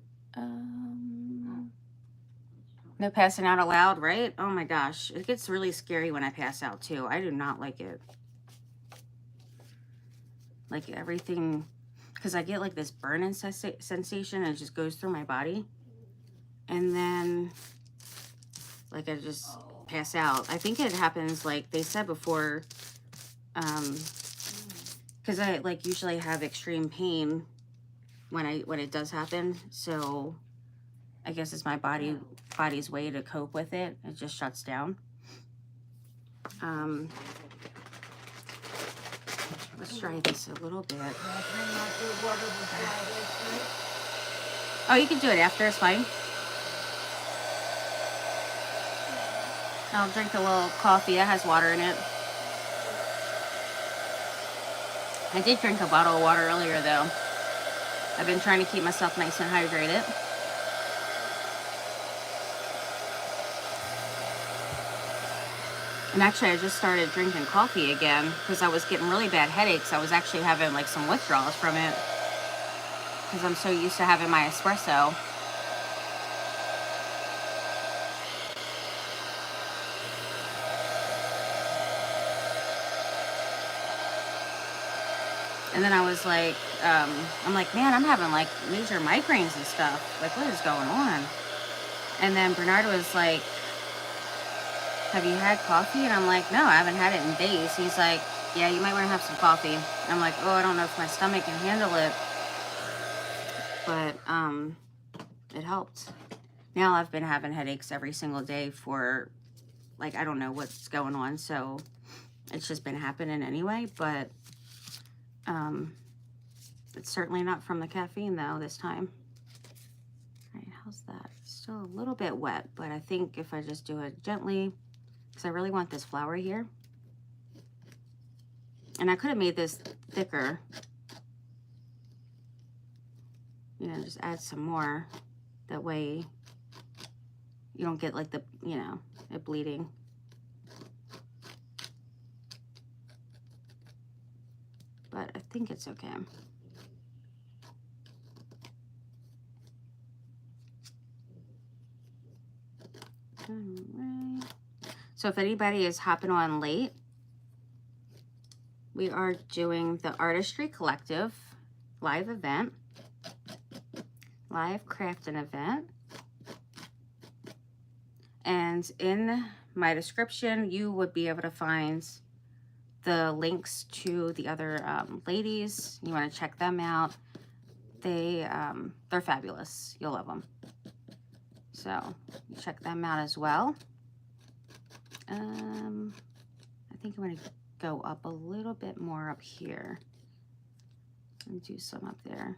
No passing out aloud, right? Oh my gosh. It gets really scary when I pass out too. I do not like it. Like everything, because I get like this burning sensation and it just goes through my body. And then like I just pass out. I think it happens like they said before, because I like usually have extreme pain when it does happen. So I guess it's my body's way to cope with it. It just shuts down. Let's try this a little bit. Oh, you can do it after, it's fine. I'll drink a little coffee. It has water in it. I did drink a bottle of water earlier though. I've been trying to keep myself nice and hydrated. And actually, I just started drinking coffee again because I was getting really bad headaches. I was actually having like some withdrawals from it because I'm so used to having my espresso. And then I was like, I'm like, man, I'm having like major migraines and stuff. Like, what is going on? And then Bernard was like, have you had coffee? And I'm like, no, I haven't had it in days. He's like, yeah, you might want to have some coffee. And I'm like, oh, I don't know if my stomach can handle it. But it helped. Now I've been having headaches every single day for, like, I don't know what's going on. So it's just been happening anyway. But it's certainly not from the caffeine, though, this time. All right, how's that? Still a little bit wet, but I think if I just do it gently, because I really want this flower here. And I could have made this thicker. You know, just add some more. That way you don't get like the, you know, it bleeding. But I think it's okay. All right. So if anybody is hopping on late, we are doing the Artistry Collective live event, live crafting event. And in my description, you would be able to find the links to the other ladies. You want to check them out. They're fabulous. You'll love them. So check them out as well. I think I'm going to go up a little bit more up here and do some up there.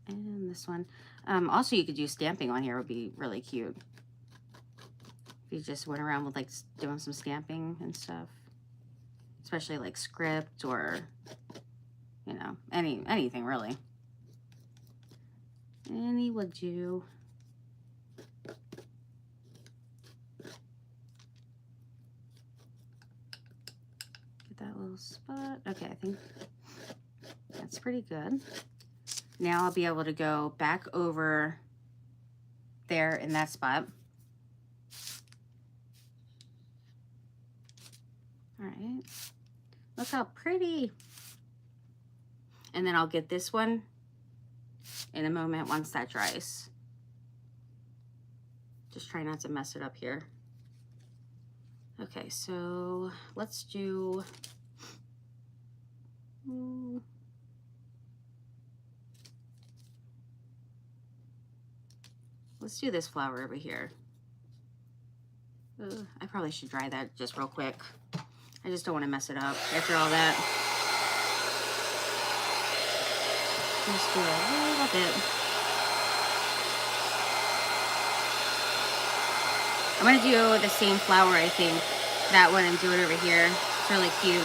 And this one. Also, you could do stamping on here. Would be really cute. If you just went around with like doing some stamping and stuff. Especially like script or, you know, anything really. Any would do. Get that little spot. Okay, I think that's pretty good. Now I'll be able to go back over there in that spot. All right. Look how pretty. And then I'll get this one in a moment once that dries. Just try not to mess it up here. Okay, so let's do... let's do this flower over here. I probably should dry that just real quick. I just don't want to mess it up after all that. Just do a little bit. I'm going to do the same flower, I think. That one and do it over here. It's really cute.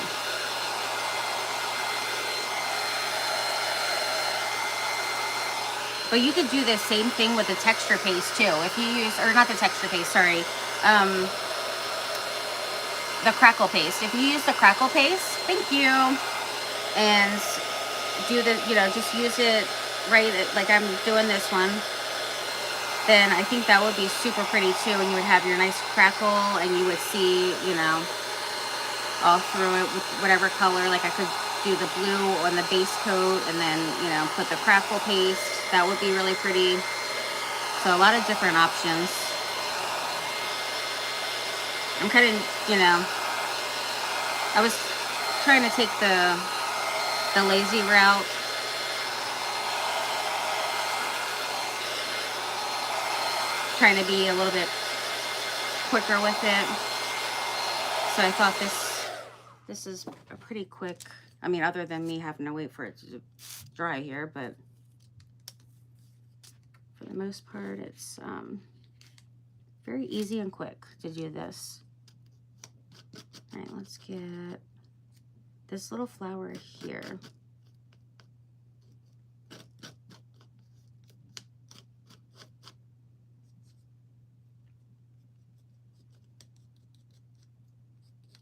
But you could do the same thing with the texture paste too. If you use, or not the texture paste, sorry. The crackle paste. If you use the crackle paste, thank you. And do the, you know, just use it right like I'm doing this one, then I think that would be super pretty too, and you would have your nice crackle, and you would see, you know, all through it with whatever color. Like I could do the blue on the base coat and then, you know, put the crackle paste. That would be really pretty. So a lot of different options. I'm kind of, you know, I was trying to take the lazy route. Trying to be a little bit quicker with it. So I thought this is a pretty quick, I mean, other than me having to wait for it to dry here, but for the most part, it's very easy and quick to do this. All right, let's get this little flower here.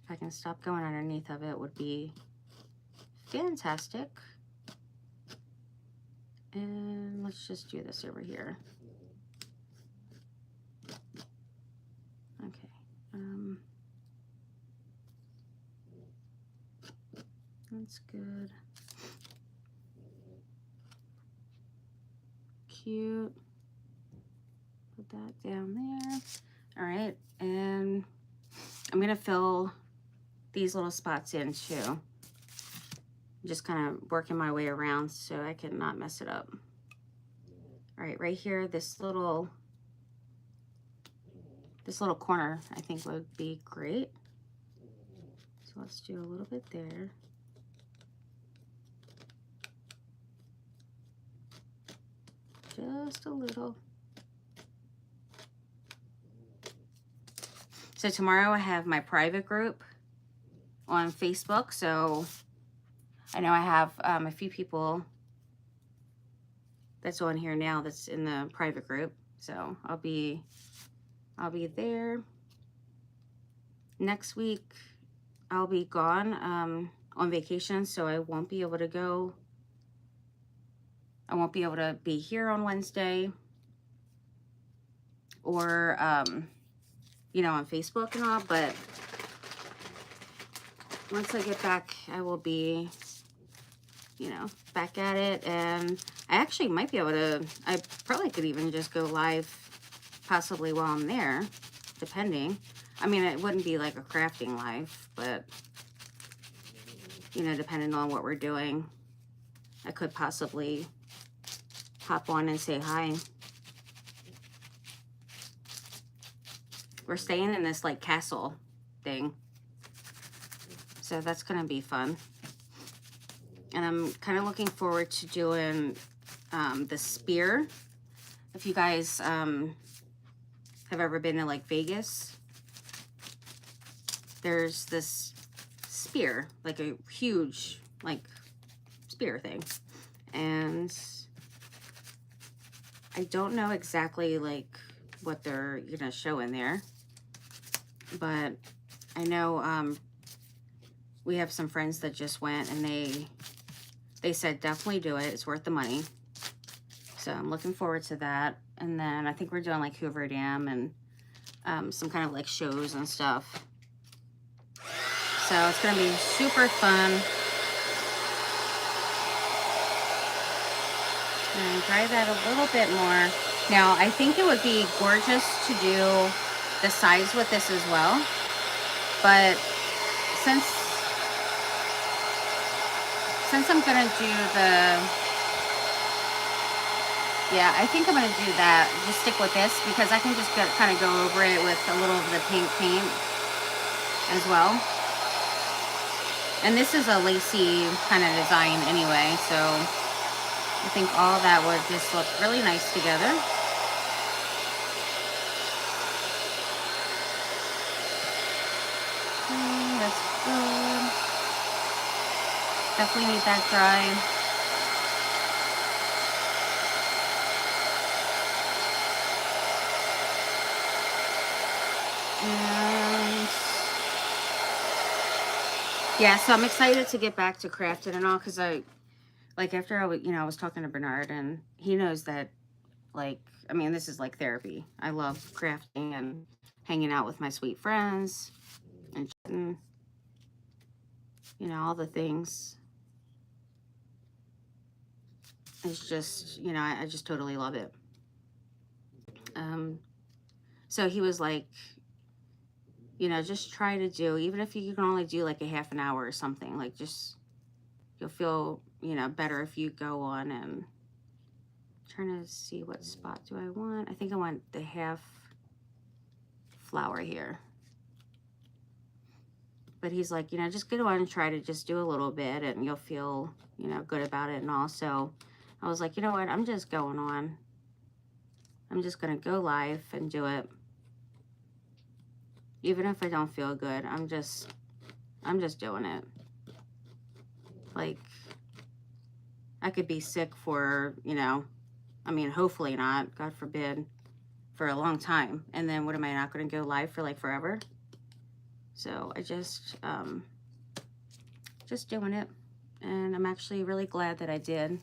If I can stop going underneath of it would be fantastic. And let's just do this over here. Okay. That's good. Cute. Put that down there. All right, and I'm gonna fill these little spots in too. Just kind of working my way around so I can not mess it up. All right, right here, this little corner I think would be great. So let's do a little bit there. Just a little. So tomorrow I have my private group on Facebook. So I know I have a few people that's on here now that's in the private group. So I'll be there. Next week I'll be gone on vacation, so I won't be able to go. I won't be able to be here on Wednesday or you know, on Facebook and all, but once I get back, I will be, you know, back at it. And I actually might be able to, I probably could even just go live possibly while I'm there, depending. I mean, it wouldn't be like a crafting live, but, you know, depending on what we're doing, I could possibly hop on and say hi. We're staying in this like castle thing, so that's gonna be fun. And I'm kind of looking forward to doing the spear. If you guys have ever been to like Vegas, there's this spear, like a huge like spear thing, and I don't know exactly like what they're gonna show in there, but I know we have some friends that just went, and they said definitely do it, it's worth the money. So I'm looking forward to that. And then I think we're doing like Hoover Dam and some kind of like shows and stuff. So it's gonna be super fun. And dry that a little bit more. Now I think it would be gorgeous to do the sides with this as well, but since I'm gonna do the, yeah, I think I'm gonna do that. Just stick with this because I can just kind of go over it with a little of the pink paint as well. And this is a lacy kind of design anyway, so I think all that would just look really nice together. Okay, that's good. Definitely need that dry. And yeah, so I'm excited to get back to crafting and all, because like after I was talking to Bernard, and he knows that, like, I mean, this is like therapy. I love crafting and hanging out with my sweet friends and chatting, all the things. It's just, I just totally love it. So he was like, just try to do, even if you can only do like a half an hour or something, like just, you'll feel, better if you go on and trying to see what spot do I want. I think I want the half flower here. But he's like, just go on and try to just do a little bit and you'll feel, good about it. And also I was like, you know what, I'm just going on. I'm just going to go live and do it. Even if I don't feel good, I'm just doing it. Like, I could be sick for, I mean, hopefully not, God forbid, for a long time. And then what, am I not going to go live for like forever? So I just doing it. And I'm actually really glad that I did.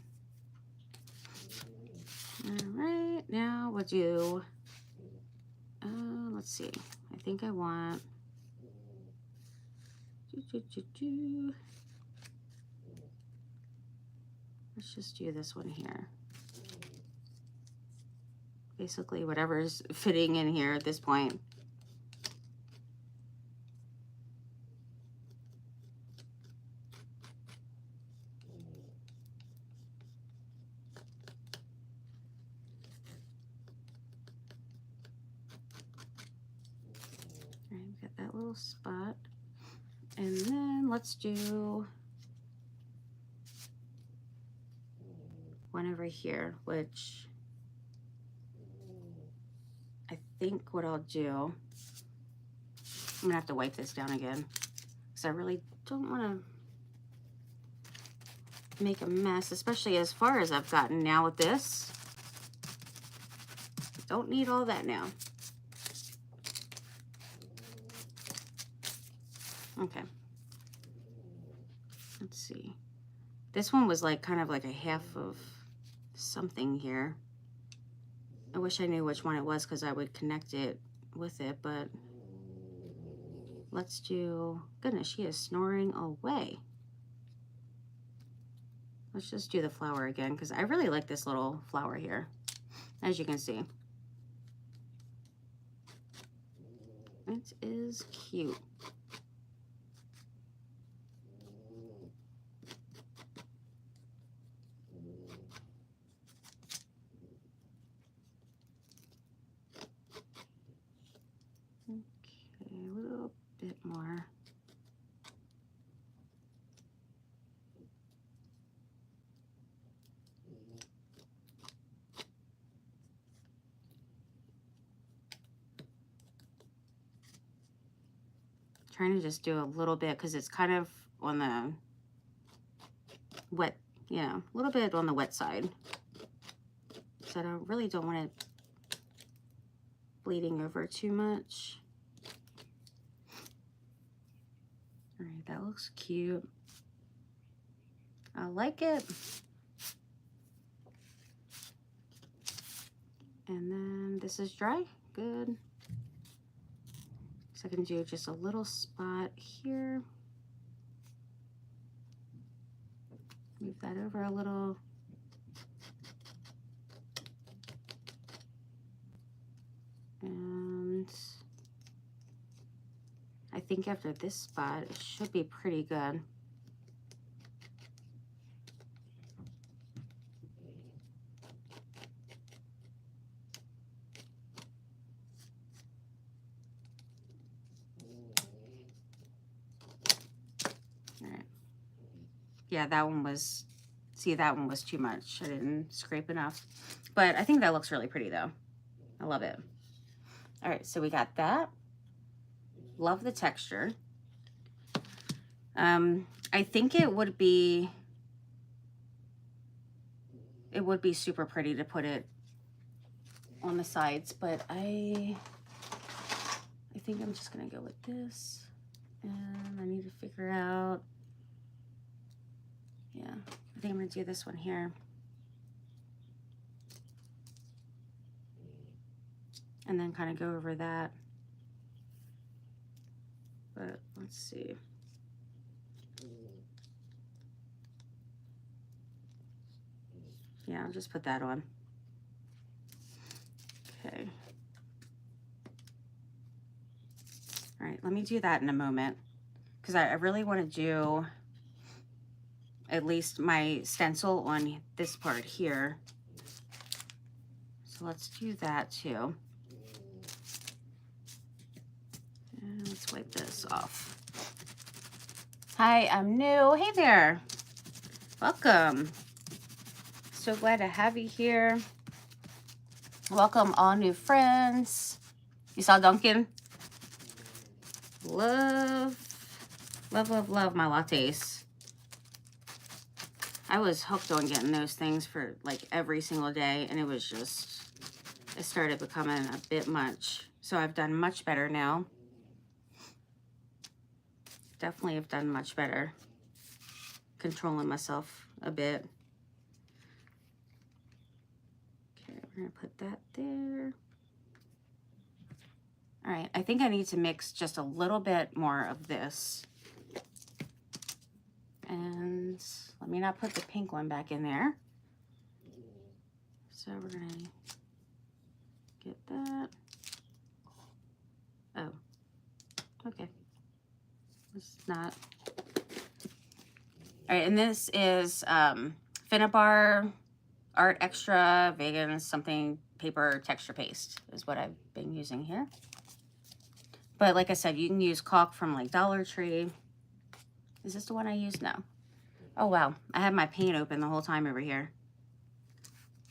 All right, now we'll do, let's see. I think I want, let's just do this one here. Basically whatever's fitting in here at this point. All right, get that little spot. And then let's do one over here, which I think what I'll do, I'm gonna have to wipe this down again because I really don't want to make a mess, especially as far as I've gotten now with this. Don't need all that now. Okay. Let's see. This one was like kind of like a half of something here. I wish I knew which one it was because I would connect it with it, but let's do, goodness, she is snoring away. Let's just do the flower again because I really like this little flower here, as you can see. It is cute. Okay, a little bit more. Trying to just do a little bit because it's kind of on the wet, a little bit on the wet side. So I really don't want it bleeding over too much. All right, that looks cute. I like it. And then this is dry. Good. So I can do just a little spot here. Move that over a little. And I think after this spot, it should be pretty good. All right. Yeah, that one was, see, that one was too much. I didn't scrape enough. But I think that looks really pretty though. I love it. All right, so we got that. Love the texture. I think it would be super pretty to put it on the sides, but I think I'm just gonna go with this. And I need to figure out, yeah, I think I'm going to do this one here. And then kind of go over that. But let's see. Yeah, I'll just put that on. Okay. All right, let me do that in a moment, because I really want to do at least my stencil on this part here. So let's do that too. And let's wipe this off. Hi, I'm new. Hey there. Welcome. So glad to have you here. Welcome all new friends. You saw Duncan? Love, love, love, love my lattes. I was hooked on getting those things for like every single day, and it was just, it started becoming a bit much. So I've done much better now. Definitely have done much better. Controlling myself a bit. Okay, we're gonna put that there. All right, I think I need to mix just a little bit more of this. And let me not put the pink one back in there. So we're gonna get that. Oh, okay. It's not. All right, and this is Finnabar Art Extra Vegan something paper texture paste is what I've been using here. But like I said, you can use caulk from like Dollar Tree. Is this the one I use? No. Oh, wow. I had my paint open the whole time over here.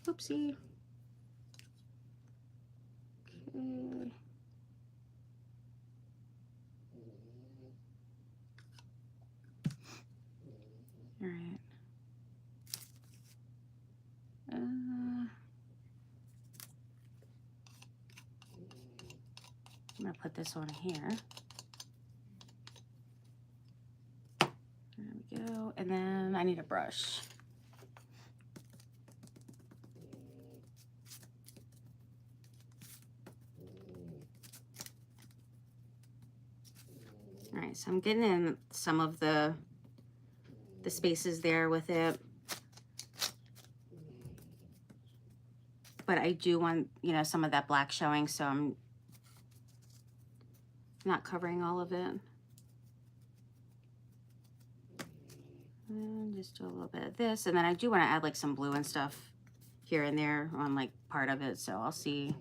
Oopsie. Okay. All right. I'm going to put this on here. There we go. And then I need a brush. All right, so I'm getting in some of the spaces there with it. But I do want, you know, some of that black showing, so I'm not covering all of it. And just do a little bit of this, and then I do want to add like some blue and stuff here and there on like part of it, so I'll see,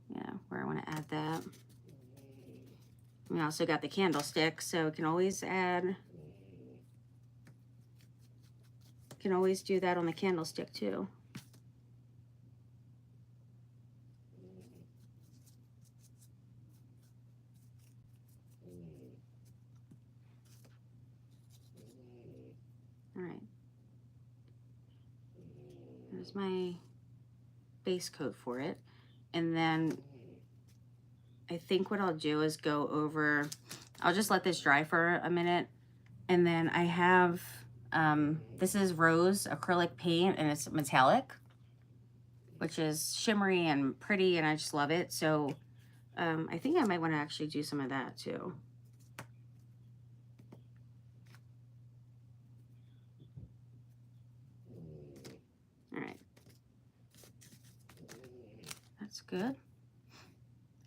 yeah, where I want to add that. We also got the candlestick, so we can always add, can always do that on the candlestick too. All right. There's my base coat for it. And then I think what I'll do is go over, I'll just let this dry for a minute. And then I have, this is Rose acrylic paint, and it's metallic, which is shimmery and pretty, and I just love it. So I think I might want to actually do some of that too. All right. That's good.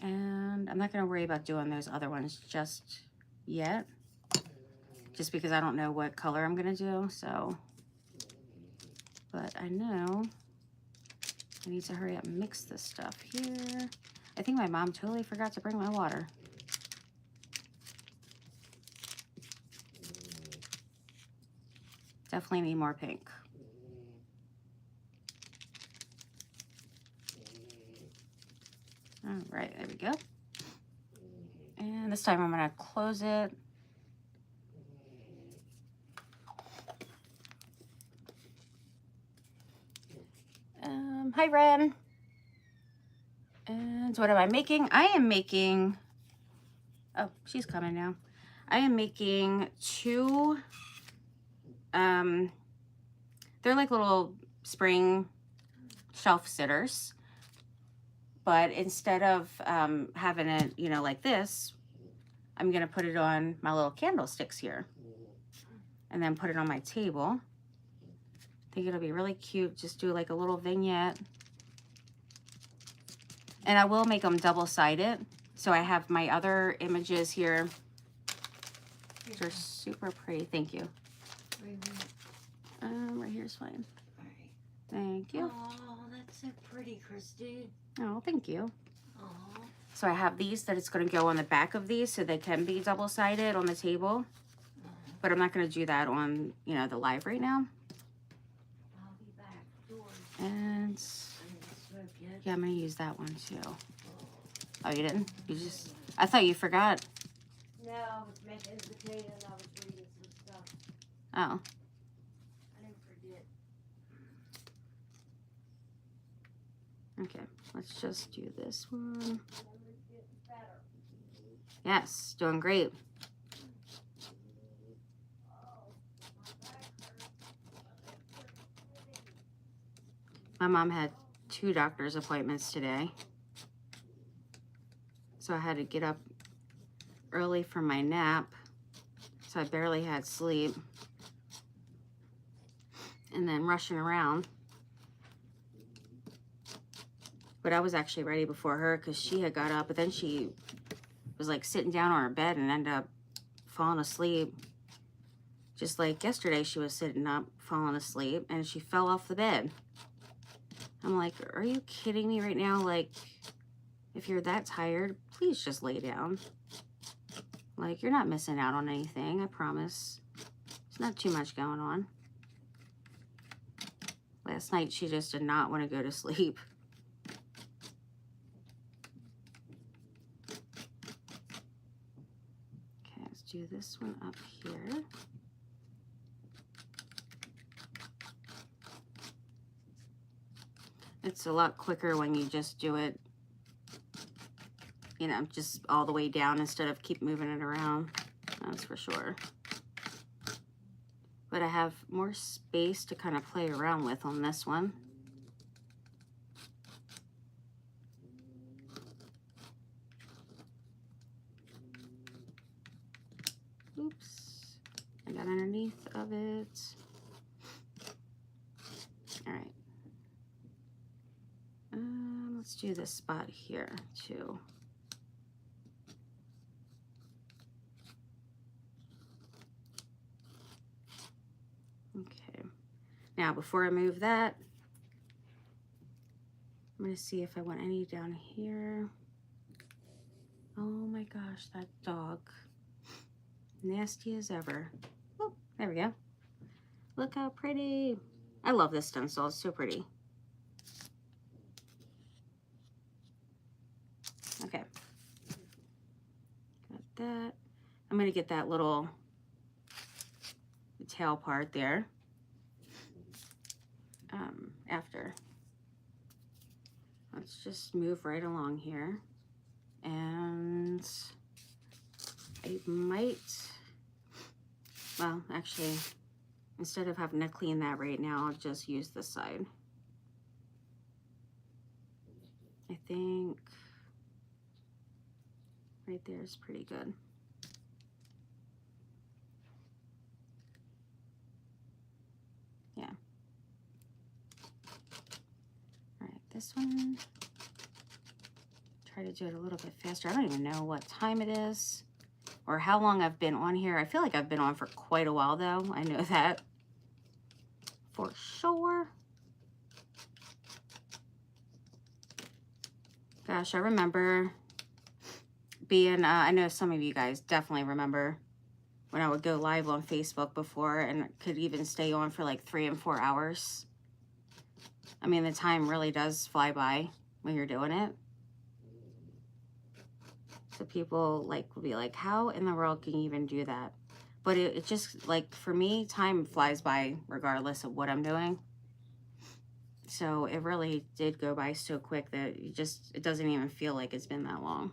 And I'm not going to worry about doing those other ones just yet, just because I don't know what color I'm going to do. So, but I know I need to hurry up and mix this stuff here. I think my mom totally forgot to bring my water. Definitely need more pink. All right, there we go. And this time I'm going to close it. Hi, Ren. And what am I making? I am making, oh, she's coming now. I am making two they're like little spring shelf sitters. But instead of having it, you know, like this, I'm going to put it on my little candlesticks here. And then put it on my table. I think it'll be really cute. Just do like a little vignette. And I will make them double-sided. So I have my other images here. These are super pretty. Thank you. Right here's fine. Thank you. Oh, that's so pretty, Christy. Oh, thank you. Oh. So I have these that it's going to go on the back of these so they can be double-sided on the table. But I'm not going to do that on, you know, the live right now. I'll be back. George. And yeah, I'm going to use that one too. Oh, you didn't? You just, I thought you forgot. No, I was making potato and I was reading some stuff. Oh. I didn't forget. Okay, let's just do this one. Yes, doing great. My mom had 2 doctor's appointments today. So I had to get up early for my nap. So I barely had sleep. And then rushing around. But I was actually ready before her because she had got up. But then she was like sitting down on her bed and ended up falling asleep. Just like yesterday, she was sitting up, falling asleep, and she fell off the bed. I'm like, are you kidding me right now? Like, if you're that tired, please just lay down. Like, you're not missing out on anything, I promise. There's not too much going on. Last night, she just did not want to go to sleep. Okay, let's do this one up here. It's a lot quicker when you just do it, you know, just all the way down instead of keep moving it around. That's for sure. But I have more space to kind of play around with on this one. Oops. I got underneath of it. All right. Let's do this spot here too. Okay. Now, before I move that, I'm going to see if I want any down here. Oh my gosh, that dog. Nasty as ever. Oh, there we go. Look how pretty. I love this stencil. It's so pretty. Okay. Got that. I'm going to get that little tail part there after. Let's just move right along here. And I might, well, actually, instead of having to clean that right now, I'll just use this side. I think right there is pretty good. Yeah. All right, this one, try to do it a little bit faster. I don't even know what time it is or how long I've been on here. I feel like I've been on for quite a while though. I know that for sure. Gosh, I remember being, I know some of you guys definitely remember when I would go live on Facebook before and could even stay on for like 3 and 4 hours. I mean, the time really does fly by when you're doing it. So people like will be like, how in the world can you even do that? But it just, like, for me, time flies by regardless of what I'm doing. So it really did go by so quick that it doesn't even feel like it's been that long.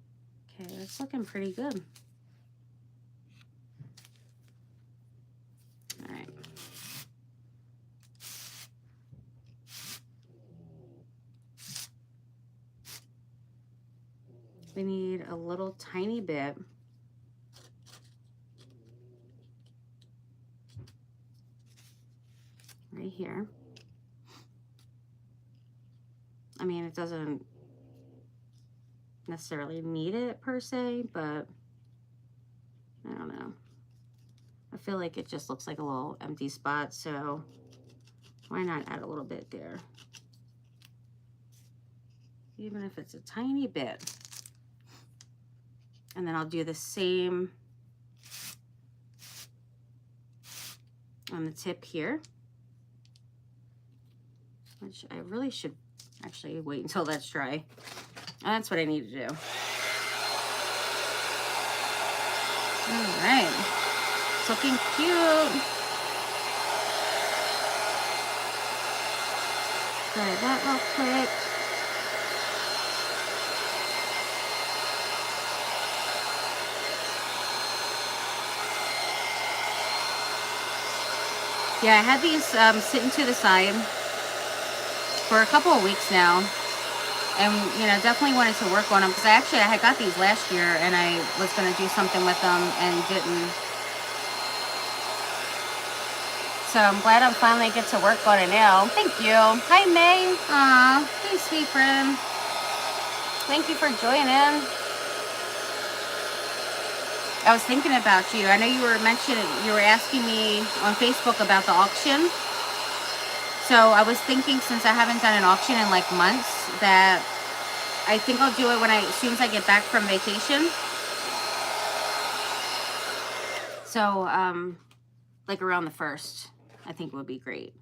Okay, it's looking pretty good. All right. We need a little tiny bit right here. I mean, it doesn't necessarily need it per se, but I don't know. I feel like it just looks like a little empty spot, so why not add a little bit there? Even if it's a tiny bit. And then I'll do the same on the tip here, which I really should actually wait until that's dry. That's what I need to do. All right, it's looking cute. Try that real quick. Yeah, I had these sitting to the side for a couple of weeks now, and you know, definitely wanted to work on them because I had got these last year and I was going to do something with them and didn't. So I'm glad I'm finally get to work on it now. Thank you. Hi, May. Aw, hey, sweet friend. Thank you for joining. I was thinking about you. I know you were asking me on Facebook about the auction. So I was thinking, since I haven't done an auction in like months, that I think I'll do it as soon as I get back from vacation. So, like around the 1st, I think would be great.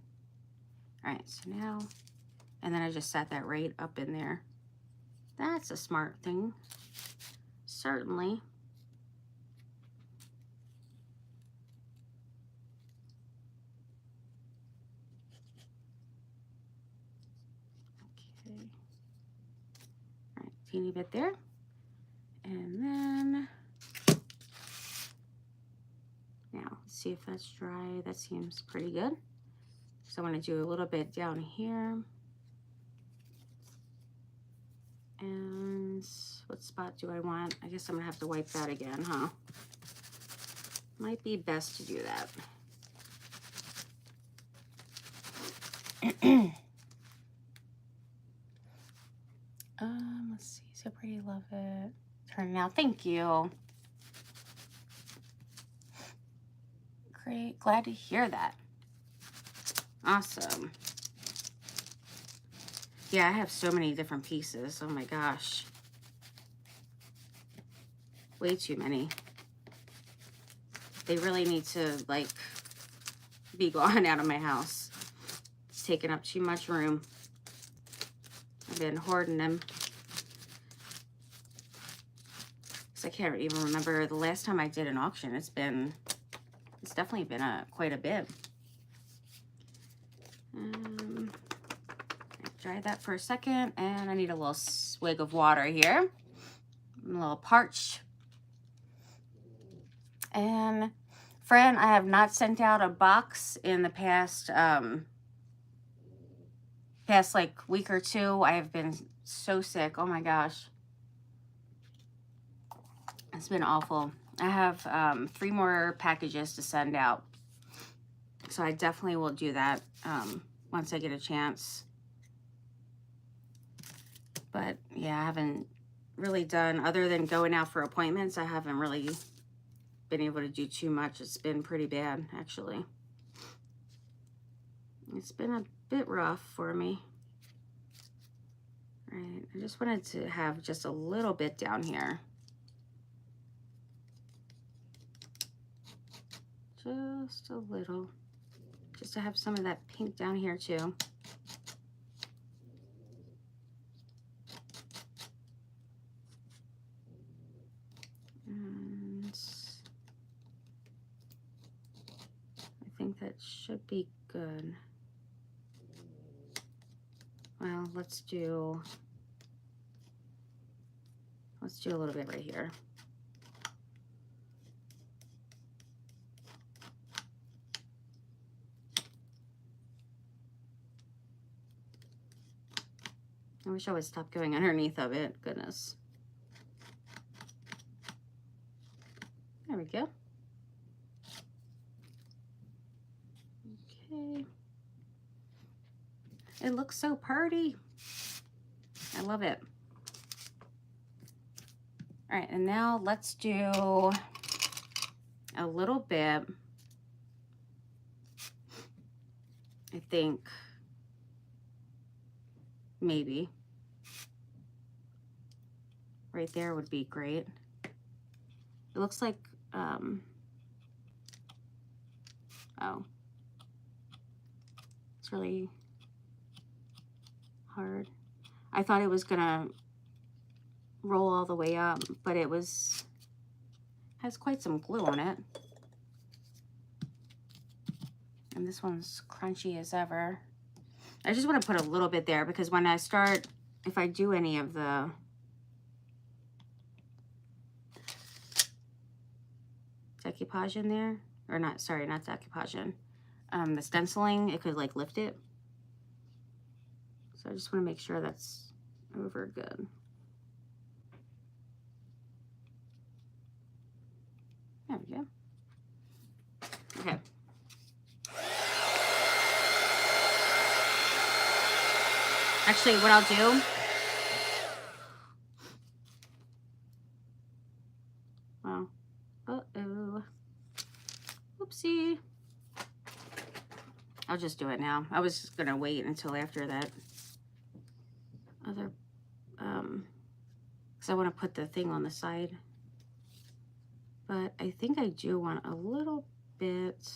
All right, so now, and then I just set that right up in there. That's a smart thing, certainly. Okay. All right, teeny bit there. And then, now, let's see if that's dry. That seems pretty good. So I'm going to do a little bit down here. And what spot do I want? I guess I'm going to have to wipe that again, huh? Might be best to do that. Let's see. So pretty. Love it. Turn it out. Thank you. Great. Glad to hear that. Awesome. Yeah, I have so many different pieces. Oh my gosh. Way too many. They really need to, like, be gone out of my house. It's taking up too much room. I've been hoarding them. So I can't even remember the last time I did an auction. It's definitely been quite a bit. Dry that for a second, and I need a little swig of water here. I'm a little parched. And Fran, I have not sent out a box in the past like week or two. I have been so sick. Oh my gosh. It's been awful. I have 3 more packages to send out. So I definitely will do that once I get a chance. But yeah, I haven't really done, other than going out for appointments, I haven't really been able to do too much. It's been pretty bad, actually. It's been a bit rough for me. All right, I just wanted to have just a little bit down here. Just a little. Just to have some of that pink down here too. And I think that should be good. Well, let's do Let's do a little bit right here. I wish I would stop going underneath of it. Goodness. There we go. Okay. It looks so pretty. I love it. All right, and now let's do a little bit, I think, maybe. Right there would be great. It looks like, oh, it's really hard. I thought it was gonna roll all the way up, but it has quite some glue on it. And this one's crunchy as ever. I just want to put a little bit there because when I start, if I do any of the decoupage in there, or not, sorry, not decoupage in, the stenciling, it could like lift it. So I just want to make sure that's over good. There we go. Okay. Actually, what I'll do, well, uh-oh, whoopsie. I'll just do it now. I was gonna wait until after that other, because I want to put the thing on the side. But I think I do want a little bit.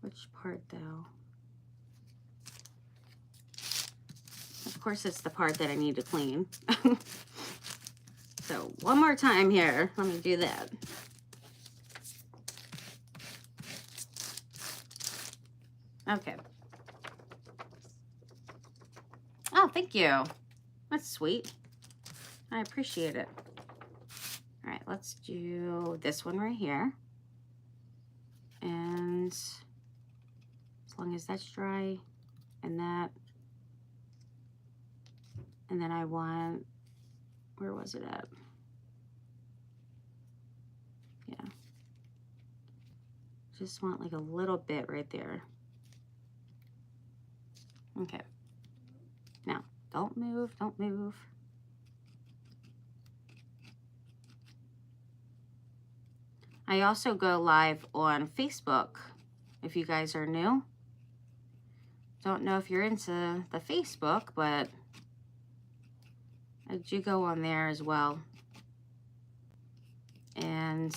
Which part though? Of course, it's the part that I need to clean. So one more time here. Let me do that. Okay. Oh, thank you. That's sweet. I appreciate it. All right, let's do this one right here. And as long as that's dry and that. And then I want, where was it at? Yeah. Just want like a little bit right there. Okay. Now, don't move, don't move. I also go live on Facebook if you guys are new. Don't know if you're into the Facebook, but I do go on there as well. And,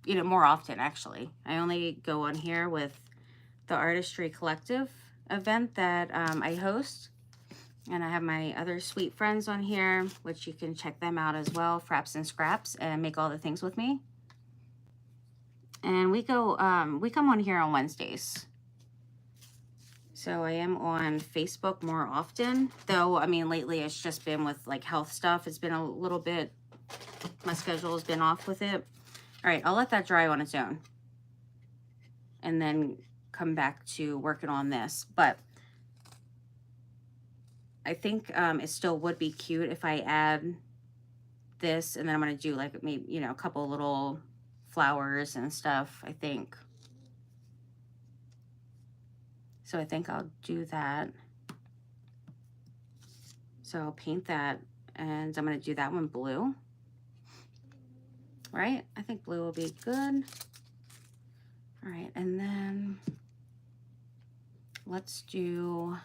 you know, more often actually. I only go on here with the Artistry Collective event that I host. And I have my other sweet friends on here, which you can check them out as well, Frapps and Scraps, and make all the things with me. And we go, we come on here on Wednesdays. So I am on Facebook more often, though, I mean, lately it's just been with like health stuff. It's been a little bit, my schedule has been off with it. All right, I'll let that dry on its own. And then come back to working on this. But I think it still would be cute if I add this, and then I'm going to do like maybe, you know, a couple little flowers and stuff, I think. So I think I'll do that. So I'll paint that, and I'm going to do that one blue. Right? I think blue will be good. All right, and then let's do,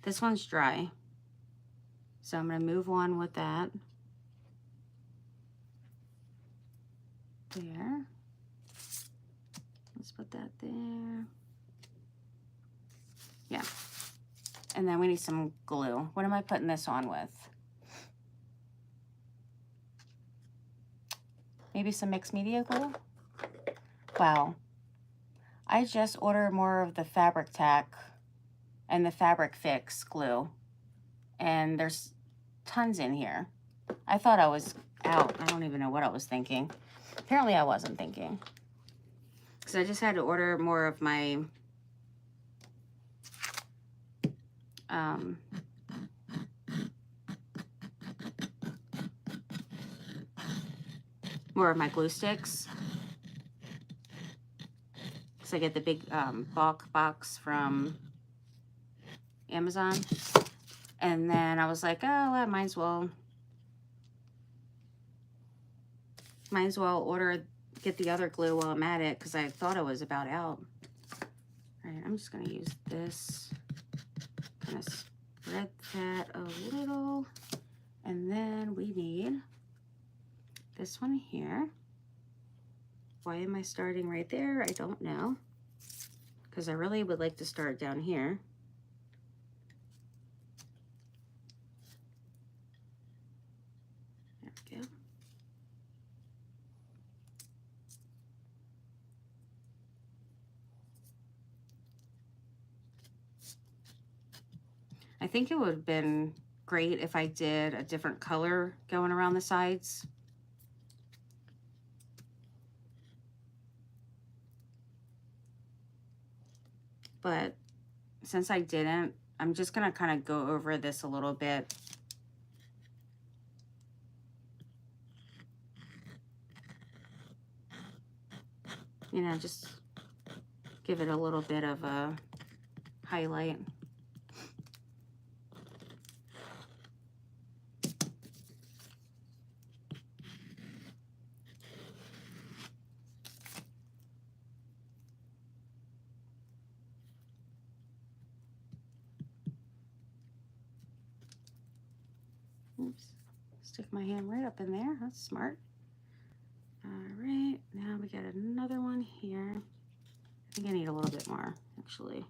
this one's dry. So I'm going to move on with that. There. Let's put that there. Yeah. And then we need some glue. What am I putting this on with? Maybe some mixed media glue? Wow. I just ordered more of the Fabric Tack and the Fabric Fix glue. and there's tons in here. I thought I was out. I don't even know what I was thinking. Apparently I wasn't thinking. Because I just had to order more of my glue sticks. Because I get the big bulk box from Amazon. And then I was like, oh, I might as well get the other glue while I'm at it, because I thought I was about out. All right, I'm just gonna use this, kind of spread that a little, and then we need this one here. Why am I starting right there? I don't know, because I really would like to start down here. There we go. I think it would have been great if I did a different color going around the sides. But since I didn't, I'm just gonna kind of go over this a little bit. You know, just give it a little bit of a highlight. Oops, stick my hand right up in there. That's smart. All right, now we got another one here. I think I need a little bit more, actually.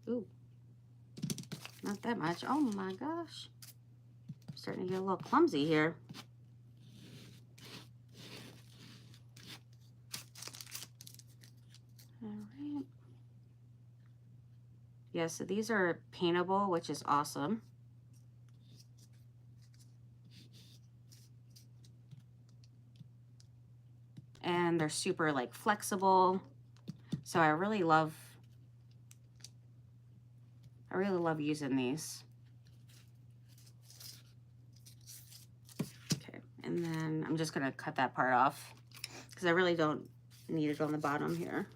Ooh, not that much. Oh my gosh. I'm starting to get a little clumsy here. All right. Yeah, so these are paintable, which is awesome. And they're super like flexible. So I really love using these. Okay, and then I'm just gonna cut that part off because I really don't need it on the bottom here.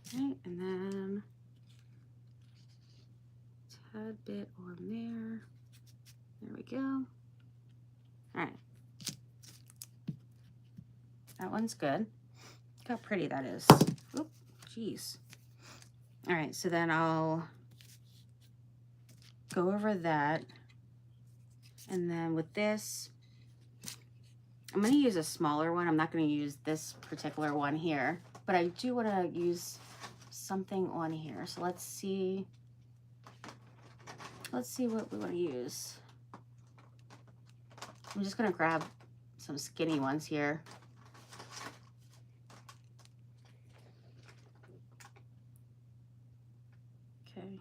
Okay, and then a tad bit on there. There we go. All right. That one's good. Look how pretty that is. Oop, geez. All right, so then I'll go over that. And then with this, I'm gonna use a smaller one. I'm not gonna use this particular one here, but I do wanna use something on here. So let's see what we wanna use. I'm just gonna grab some skinny ones here. Okay.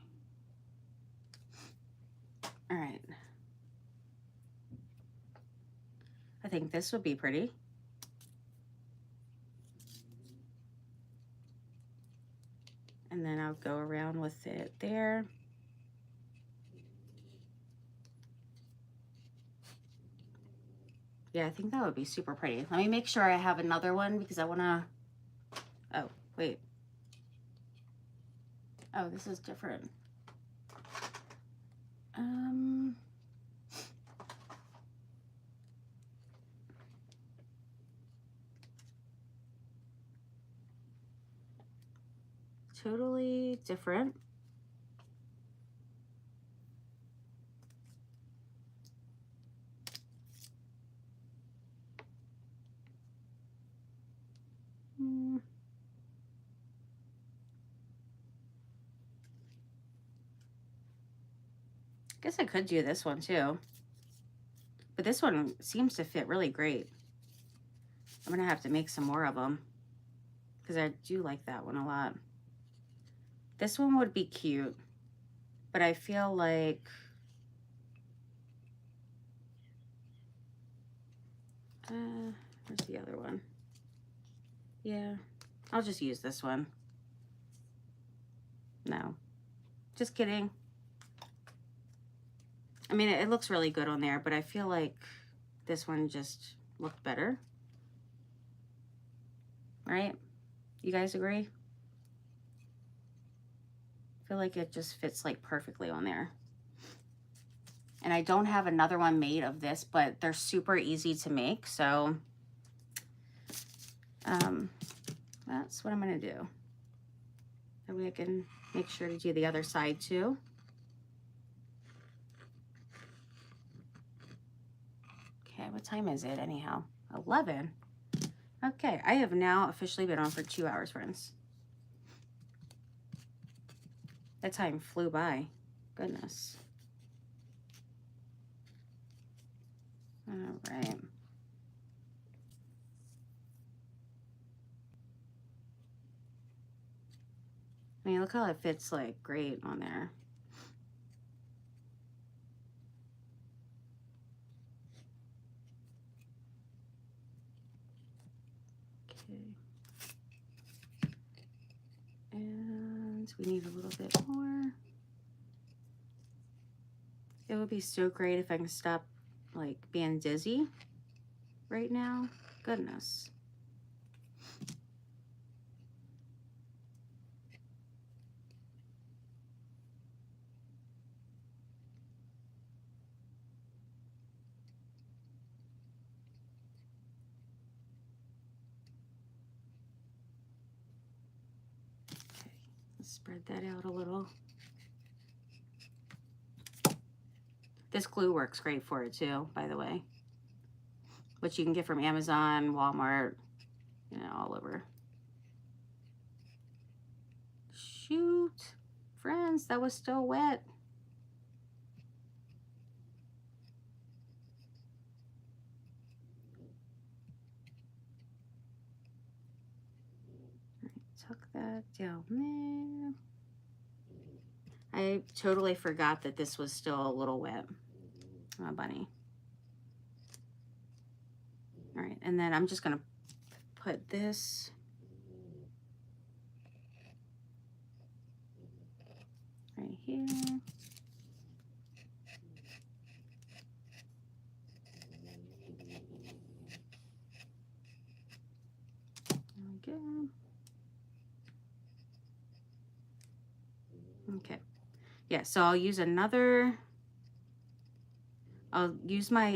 All right. I think this would be pretty. And then I'll go around with it there. Yeah, I think that would be super pretty. Let me make sure I have another one because I wanna, oh, wait. Oh, this is different. Totally different. Guess I could do this one too, but this one seems to fit really great. I'm gonna have to make some more of them. because I do like that one a lot. This one would be cute, but I feel like where's the other one? Yeah, I'll just use this one. No, just kidding. I mean, it looks really good on there, but I feel like this one just looked better. Right? You guys agree? I feel like it just fits like perfectly on there. And I don't have another one made of this, but they're super easy to make. So that's what I'm going to do. That way I can make sure to do the other side too. Okay, what time is it anyhow? 11. Okay, I have now officially been on for 2 hours, friends. That time flew by. Goodness. All right. I mean, look how it fits like great on there. Okay. And we need a little bit more. It would be so great if I can stop like being dizzy right now. Goodness. Okay, let's spread that out a little. This glue works great for it too, by the way, which you can get from Amazon, Walmart, you know, all over. Shoot, friends, that was still wet. All right, tuck that down there. I totally forgot that this was still a little wet. Oh, bunny. All right, and then I'm just gonna put this right here. There we go. Okay. Yeah, so I'll use another, I'll use my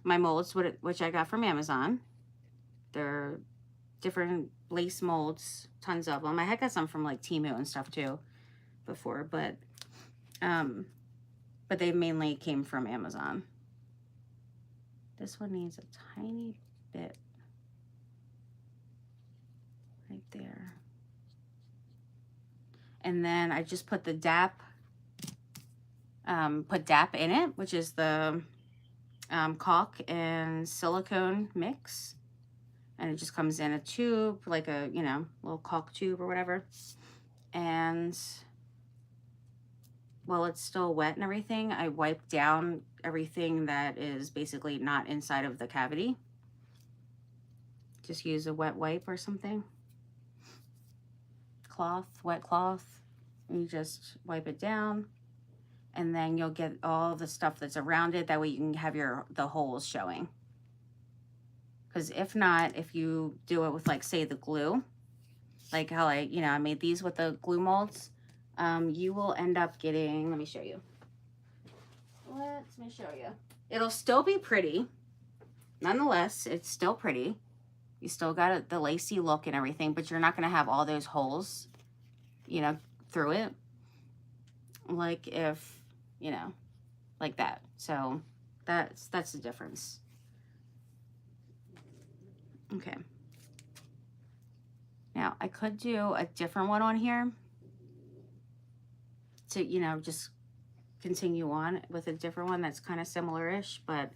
my molds, which I got from Amazon. They're different lace molds, tons of them. I had got some from like Temu and stuff too before, but they mainly came from Amazon. This one needs a tiny bit right there. And then I just put the DAP, put DAP in it, which is the caulk and silicone mix. And it just comes in a tube, like a, you know, little caulk tube or whatever. And while it's still wet and everything, I wipe down everything that is basically not inside of the cavity. Just use a wet wipe or something. Cloth, wet cloth. And you just wipe it down. And then you'll get all the stuff that's around it. That way you can have the holes showing. Because if not, if you do it with like, say, the glue, like how I made these with the glue molds, you will end up getting, let me show you. Let me show you. It'll still be pretty. Nonetheless, it's still pretty. You still got the lacy look and everything, but you're not going to have all those holes, you know, through it. Like if, you know, like that. So that's the difference. Okay. Now I could do a different one on here to, you know, just continue on with a different one that's kind of similar-ish, but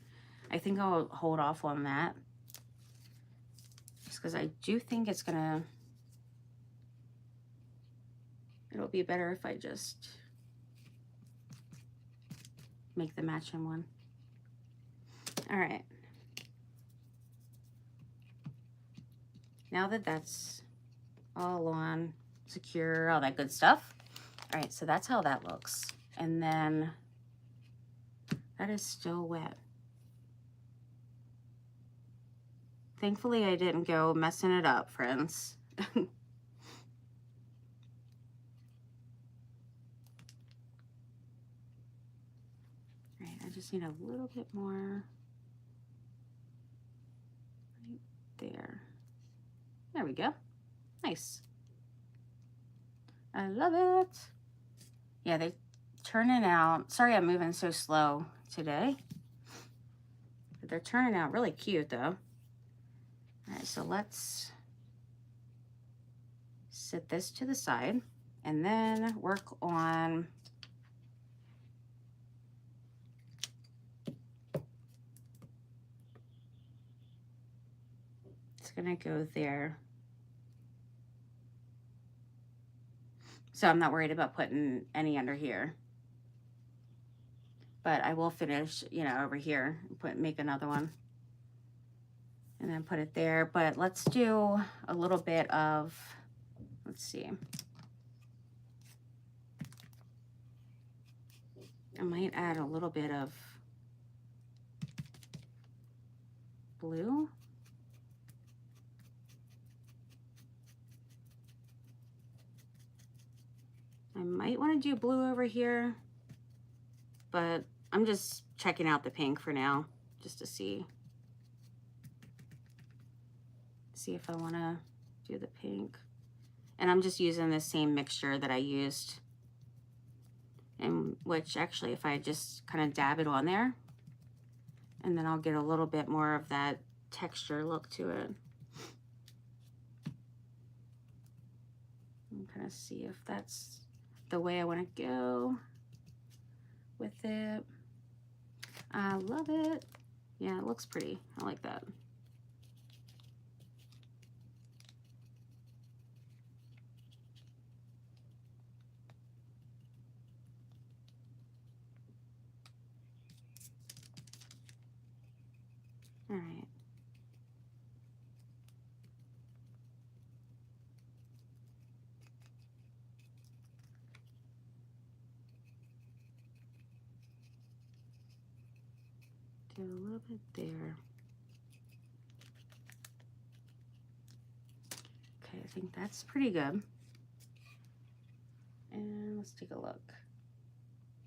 I think I'll hold off on that. just because I do think it's gonna, it'll be better if I just make the matching one. All right. Now that that's all on, secure, all that good stuff. All right, so that's how that looks. And then that is still wet. Thankfully, I didn't go messing it up, friends. Right, I just need a little bit more right there. There we go. Nice. I love it. Yeah, they turning out. Sorry I'm moving so slow today. But they're turning out really cute though. All right, so let's set this to the side and then work on it's gonna go there. So I'm not worried about putting any under here. But I will finish, you know, over here, make another one. And then put it there. But let's do a little bit of, let's see. I might add a little bit of blue. I might want to do blue over here, but I'm just checking out the pink for now, just to see if I want to do the pink. And I'm just using the same mixture that I used, and which actually if I just kind of dab it on there, and then I'll get a little bit more of that texture look to it. And kind of see if that's the way I want to go with it. I love it. Yeah, it looks pretty. I like that. All right. Do a little bit there. Okay, I think that's pretty good. And let's take a look.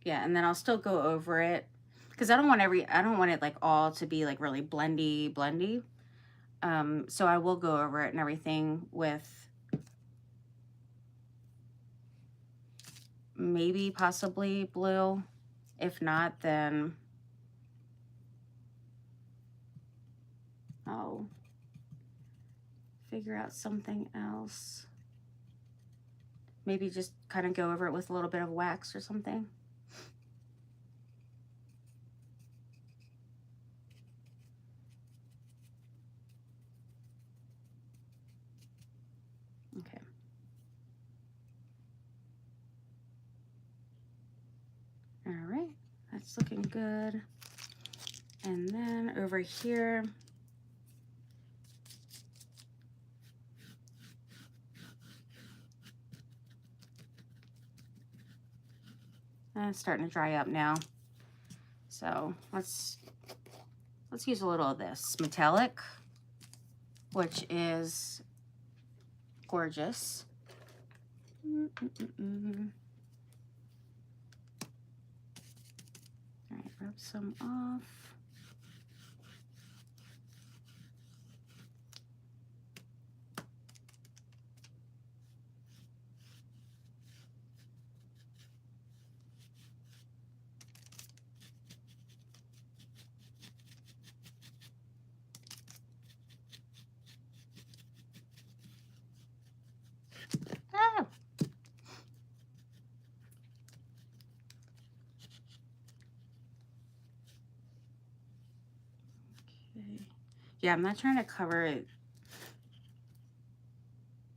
Yeah, and then I'll still go over it because I don't want it like all to be like really blendy. So I will go over it and everything with maybe possibly blue. If not, then I'll figure out something else. Maybe just kind of go over it with a little bit of wax or something. Okay. All right, that's looking good. And then over here, it's starting to dry up now. So let's use a little of this metallic, which is gorgeous. All right, rub some off. Ah. Okay. Yeah, I'm not trying to cover it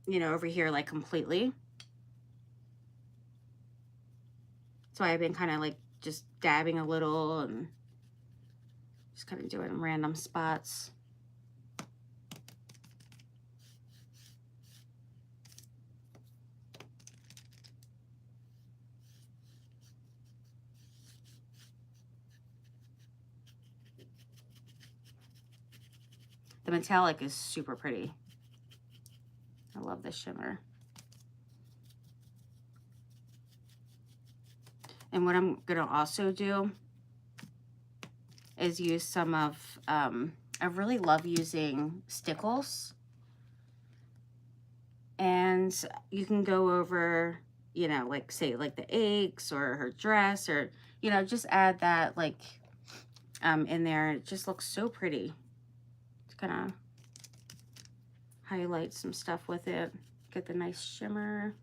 you know, over here like completely. So I've been kind of like just dabbing a little and just kind of doing random spots. The metallic is super pretty. I love this shimmer. And what I'm gonna also do is use some of, I really love using stickles. And you can go over, you know, like say like the eggs or her dress, or, you know, just add that like in there. It just looks so pretty. Just gonna highlight some stuff with it, get the nice shimmer.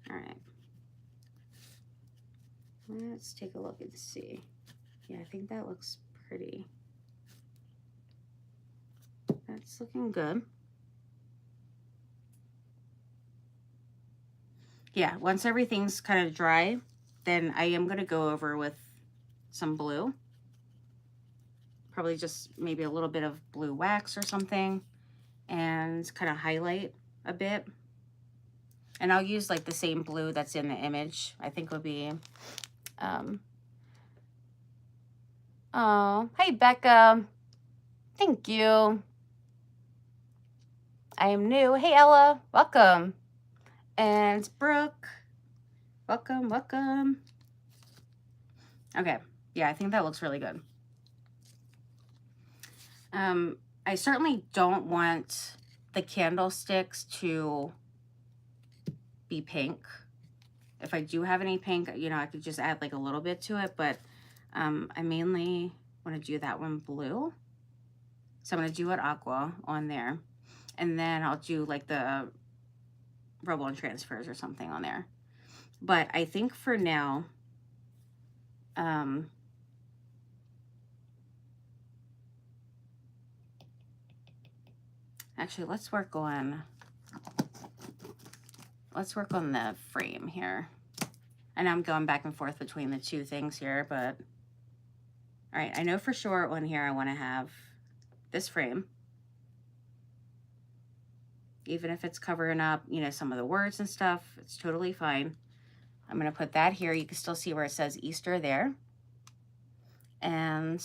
All right. Let's take a look and see. Yeah, I think that looks pretty. That's looking good. Yeah, once everything's kind of dry, then I am going to go over with some blue. Probably just maybe a little bit of blue wax or something, and kind of highlight a bit. And I'll use like the same blue that's in the image. I think would be, oh, hey Becca. Thank you. I am new. Hey Ella, welcome. And Brooke, welcome, welcome. Okay, yeah, I think that looks really good. I certainly don't want the candlesticks to be pink. If I do have any pink, you know, I could just add like a little bit to it, but I mainly want to do that one blue. So I'm going to do it aqua on there, and then I'll do like the Rubble and Transfers or something on there. But I think for now, actually, let's work on the frame here. I know I'm going back and forth between the two things here, but all right, I know for sure on here I want to have this frame, even if it's covering up, you know, some of the words and stuff. It's totally fine. I'm going to put that here. You can still see where it says Easter there. And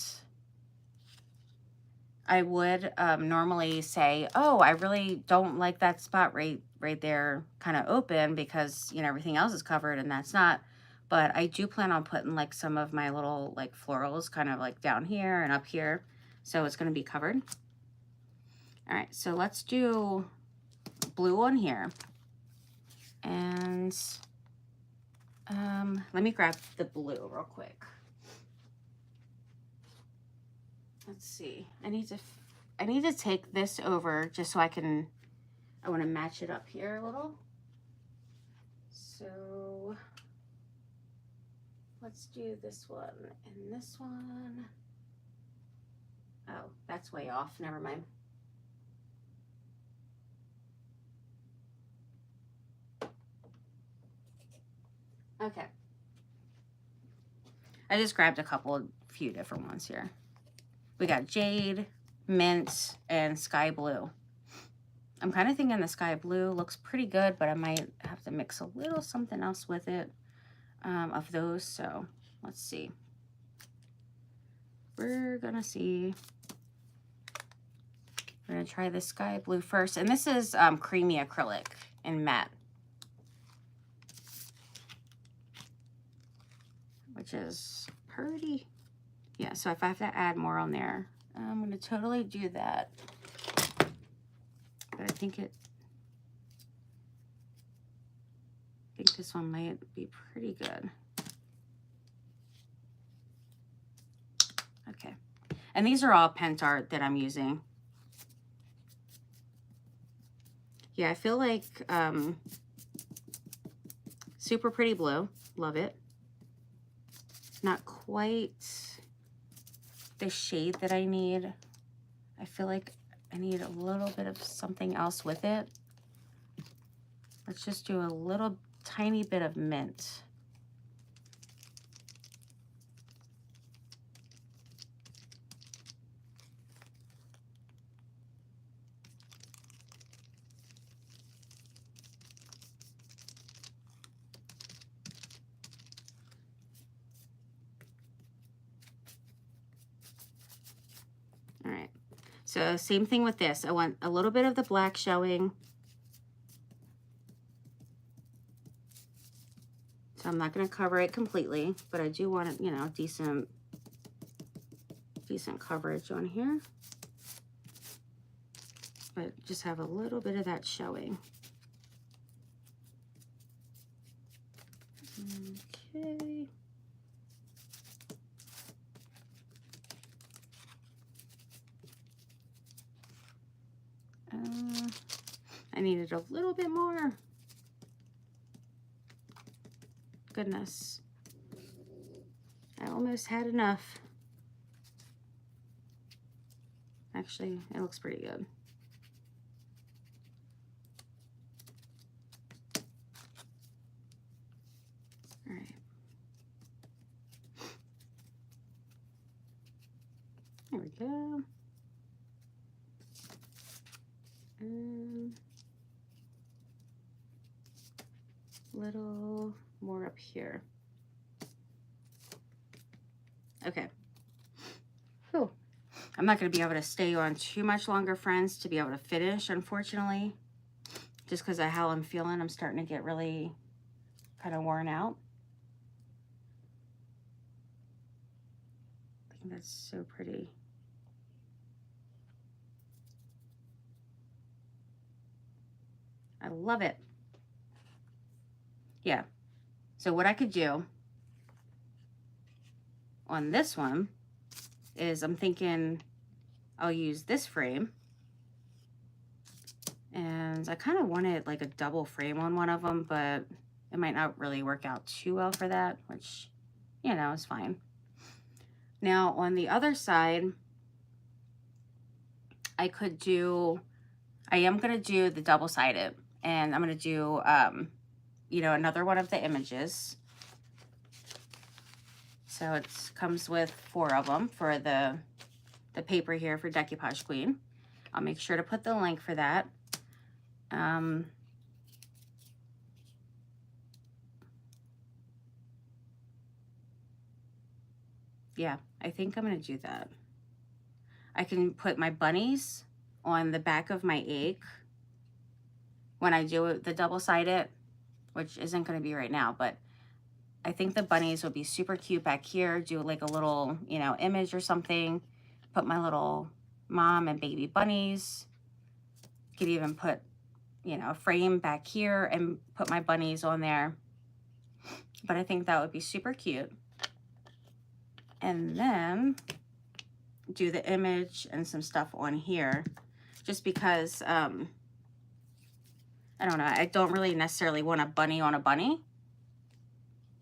I would normally say, oh, I really don't like that spot right there kind of open, because, you know, everything else is covered and that's not. But I do plan on putting like some of my little like florals kind of like down here and up here. So it's going to be covered. All right, so let's do blue on here. And let me grab the blue real quick. Let's see. I need to take this over just so I want to match it up here a little. So let's do this one and this one. Oh, that's way off. Never mind. Okay. I just grabbed a few different ones here. We got jade, mint, and sky blue. I'm kind of thinking the sky blue looks pretty good, but I might have to mix a little something else with it of those. So let's see. We're gonna see. We're gonna try the sky blue first, and this is creamy acrylic in matte, which is pretty. Yeah, so if I have to add more on there, I'm going to totally do that. But I think this one might be pretty good. Okay. And these are all Pent Art that I'm using. Yeah, I feel like Super pretty blue. Love it. Not quite the shade that I need. I feel like I need a little bit of something else with it. Let's just do a little tiny bit of mint. All right, so same thing with this. I want a little bit of the black showing. So I'm not going to cover it completely, but I do want it, you know, decent coverage on here. But just have a little bit of that showing. Okay. I needed a little bit more. Goodness. I almost had enough. Actually, it looks pretty good. All right. There we go. Little more up here. Okay. Whew. I'm not going to be able to stay on too much longer, friends, to be able to finish, unfortunately. Just because of how I'm feeling, I'm starting to get really kind of worn out. I think that's so pretty. I love it. Yeah. So what I could do on this one is I'm thinking I'll use this frame. And I kind of wanted like a double frame on one of them, but it might not really work out too well for that, which, you know, is fine. Now on the other side, I am going to do the double-sided, and I'm going to do, you know, another one of the images. So it comes with 4 of them for the paper here for Decoupage Queen. I'll make sure to put the link for that. Yeah, I think I'm going to do that. I can put my bunnies on the back of my egg when I do the double-sided, which isn't going to be right now, but I think the bunnies would be super cute back here. Do like a little, you know, image or something. Put my little mom and baby bunnies. Could even put, you know, a frame back here and put my bunnies on there. But I think that would be super cute. And then do the image and some stuff on here, just because I don't know, I don't really necessarily want a bunny on a bunny.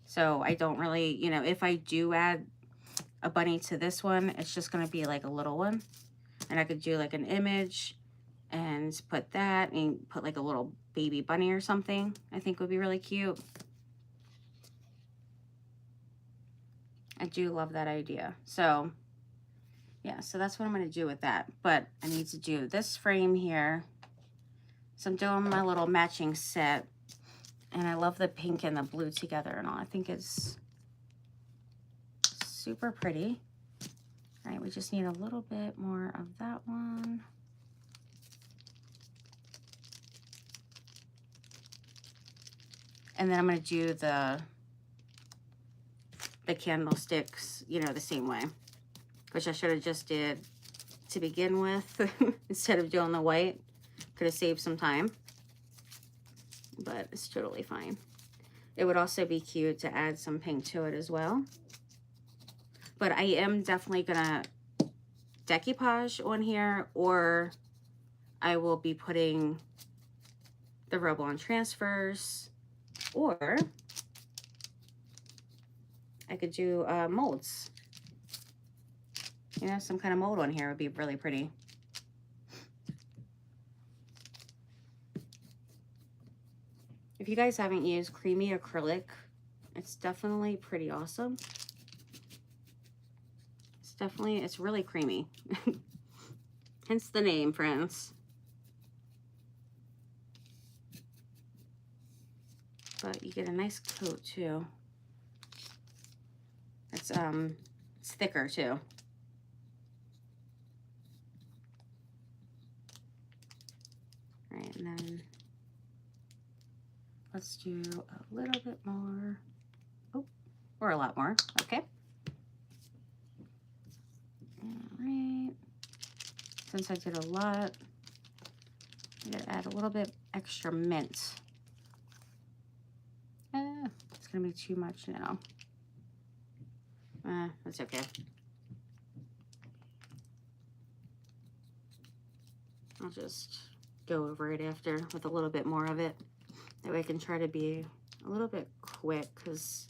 So I don't really, you know, if I do add a bunny to this one, it's just going to be like a little one. And I could do like an image and put that and put like a little baby bunny or something. I think would be really cute. I do love that idea. So yeah, so that's what I'm going to do with that. But I need to do this frame here. So I'm doing my little matching set. And I love the pink and the blue together and all. I think it's super pretty. All right, we just need a little bit more of that one. And then I'm going to do the candlesticks, you know, the same way, which I should have just did to begin with instead of doing the white. Could have saved some time, but it's totally fine. It would also be cute to add some pink to it as well. But I am definitely gonna decoupage on here, or I will be putting the roll-on transfers, or I could do molds. You know, some kind of mold on here would be really pretty. If you guys haven't used creamy acrylic, it's definitely pretty awesome. It's really creamy. Hence the name, friends. But you get a nice coat too. It's thicker too. All right, and then let's do a little bit more. Oh, or a lot more. Okay. All right. Since I did a lot, I'm gonna add a little bit extra mint. It's gonna be too much now. That's okay. I'll just go over it after with a little bit more of it. That way I can try to be a little bit quick because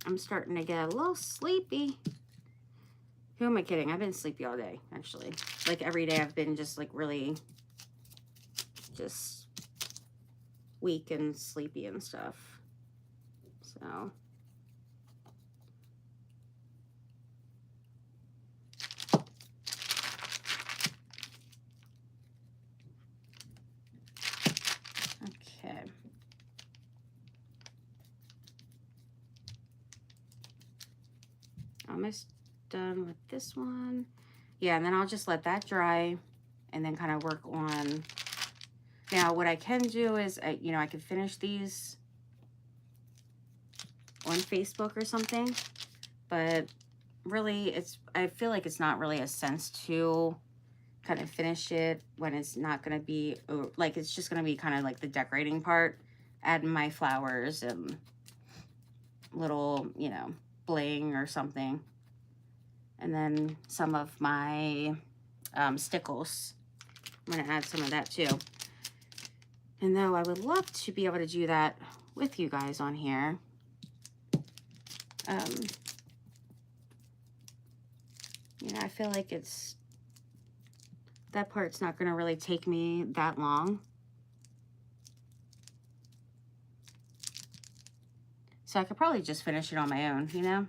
I'm starting to get a little sleepy. Who am I kidding? I've been sleepy all day, actually. Like every day I've been just like really just weak and sleepy and stuff. So okay. Almost done with this one. Yeah, and then I'll just let that dry and then kind of work on. Now what I can do is you know, I can finish these on Facebook or something, but really I feel like it's not really a sense to kind of finish it when it's not going to be like, it's just going to be kind of like the decorating part, adding my flowers and little, you know, bling or something. And then some of my stickles. I'm going to add some of that too. And though I would love to be able to do that with you guys on here, you know, I feel like that part's not going to really take me that long. So I could probably just finish it on my own, you know?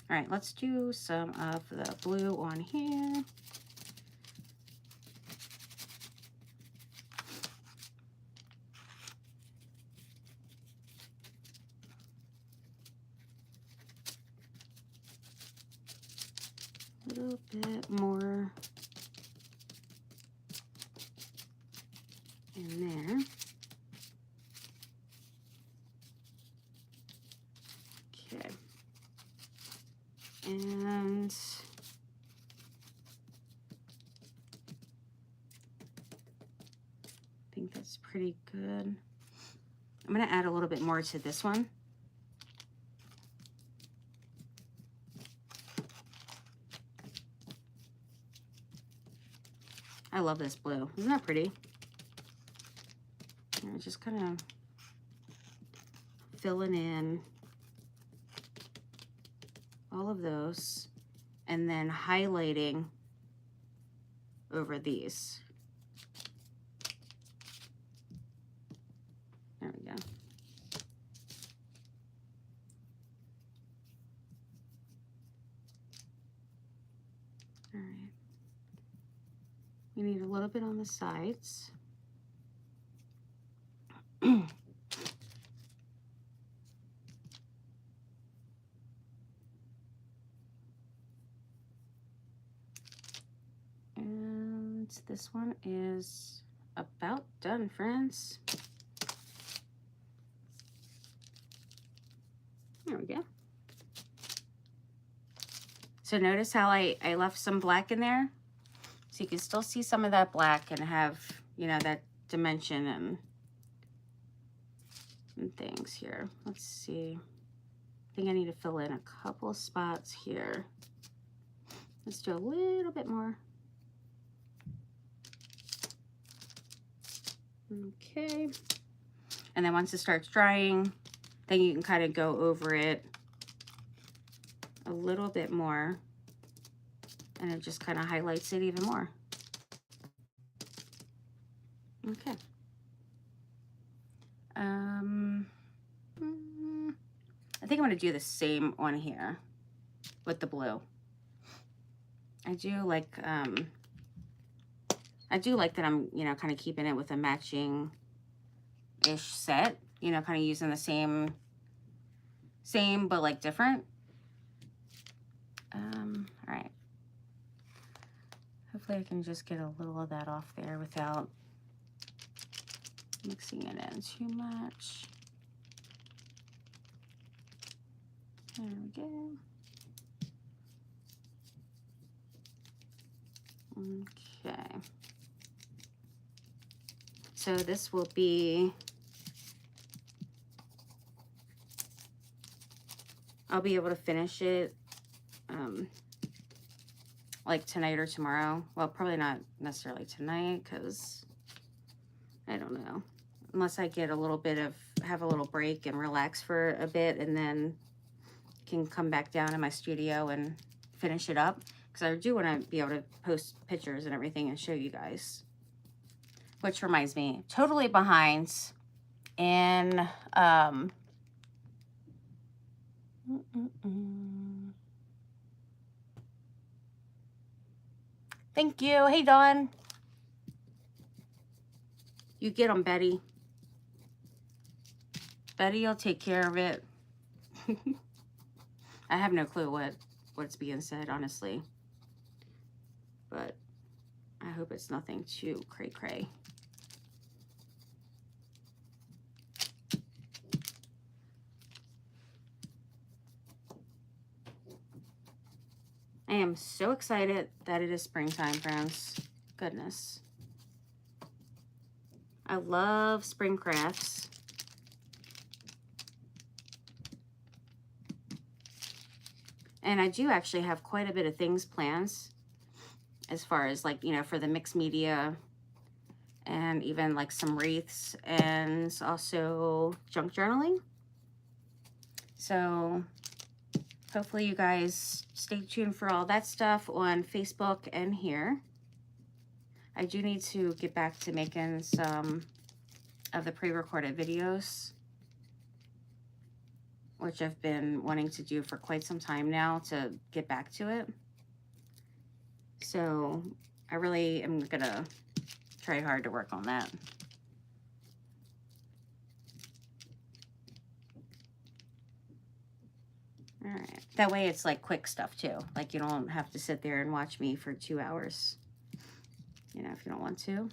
All right, let's do some of the blue on here. A little bit more in there. Okay. And I think that's pretty good. I'm going to add a little bit more to this one. I love this blue. Isn't that pretty? And just kind of filling in all of those and then highlighting over these. There we go. All right. We need a little bit on the sides. And this one is about done, friends. There we go. So notice how I left some black in there? So you can still see some of that black and have, you know, that dimension and things here. Let's see. I think I need to fill in a couple spots here. Let's do a little bit more. Okay. And then once it starts drying, then you can kind of go over it a little bit more, and it just kind of highlights it even more. Okay. I think I'm going to do the same on here with the blue. I do like that I'm, you know, kind of keeping it with a matching ish set, you know, kind of using the same but like different. All right. Hopefully I can just get a little of that off there without mixing it in too much. There we go. Okay. So this will be, I'll be able to finish it like tonight or tomorrow. Well, probably not necessarily tonight because I don't know. Unless I get a little bit of, have a little break and relax for a bit, and then can come back down in my studio and finish it up. Because I do want to be able to post pictures and everything and show you guys. Which reminds me, totally behind in Thank you. Hey, Dawn. You get them, Betty. Betty will take care of it. I have no clue what's being said, honestly. But I hope it's nothing too cray-cray. I am so excited that it is springtime, friends. Goodness. I love spring crafts. And I do actually have quite a bit of things planned as far as like, you know, for the mixed media and even like some wreaths and also junk journaling. So hopefully you guys stay tuned for all that stuff on Facebook and here. I do need to get back to making some of the pre-recorded videos, which I've been wanting to do for quite some time now to get back to it. So I really am gonna try hard to work on that. All right, that way it's like quick stuff too. Like you don't have to sit there and watch me for 2 hours, you know, if you don't want to.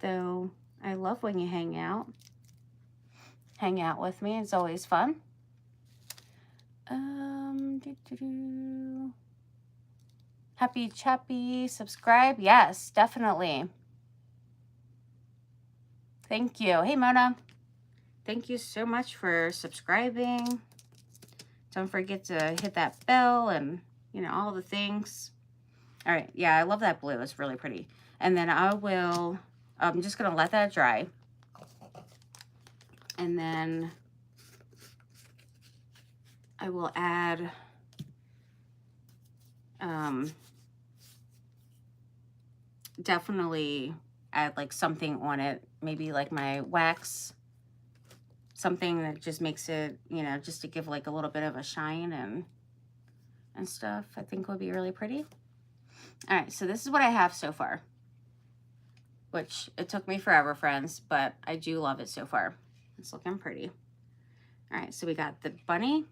Though I love when you hang out with me. It's always fun. Happy Chappy, subscribe. Yes, definitely. Thank you. Hey, Mona. Thank you so much for subscribing. Don't forget to hit that bell and, you know, all the things. All right. Yeah, I love that blue. It's really pretty. And then I'm just going to let that dry. And then I will add definitely add like something on it, maybe like my wax, something that just makes it, you know, just to give like a little bit of a shine and stuff. I think would be really pretty. All right, so this is what I have so far, which it took me forever, friends, but I do love it so far. It's looking pretty. All right, so we got the bunny,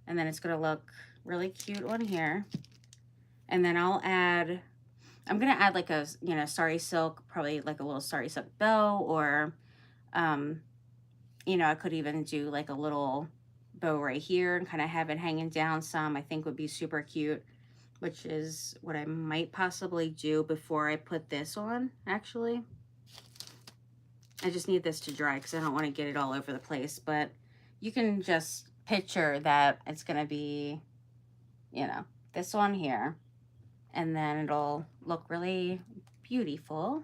and then it's gonna look really cute on here. And then I'm gonna add like a, you know, sari silk, probably like a little sari silk bow, or, you know, I could even do like a little bow right here and kind of have it hanging down some. I think would be super cute, which is what I might possibly do before I put this on, actually. I just need this to dry because I don't want to get it all over the place, but you can just picture that it's gonna be, you know, this one here. And then it'll look really beautiful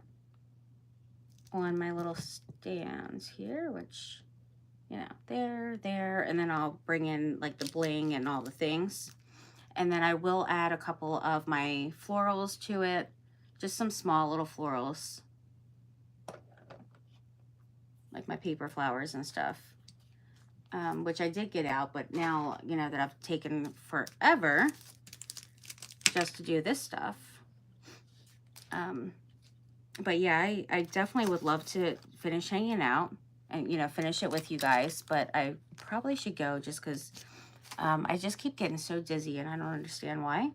on my little stands here, which, you know, there, and then I'll bring in like the bling and all the things. And then I will add a couple of my florals to it, just some small little florals, like my paper flowers and stuff, which I did get out, but now, you know, that I've taken forever just to do this stuff. But yeah, I definitely would love to finish hanging out and, you know, finish it with you guys, but I probably should go just because I just keep getting so dizzy and I don't understand why.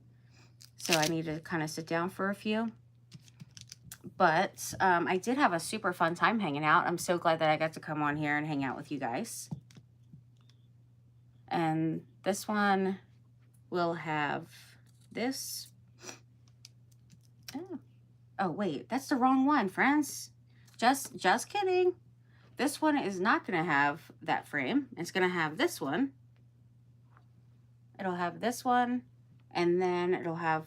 So I need to kind of sit down for a few. But I did have a super fun time hanging out. I'm so glad that I got to come on here and hang out with you guys. And this one will have this. Oh wait, that's the wrong one, friends. Just kidding. This one is not going to have that frame. It's going to have this one. It'll have this one, and then it'll have,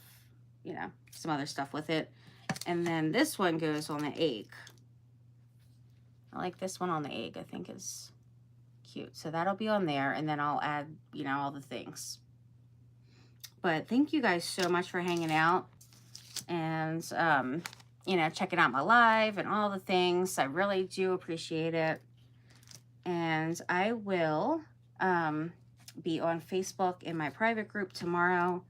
you know, some other stuff with it. And then this one goes on the egg. I like this one on the egg. I think is cute. So that'll be on there, and then I'll add, you know, all the things. But thank you guys so much for hanging out and, you know, checking out my live and all the things. I really do appreciate it. And I will be on Facebook in my private group tomorrow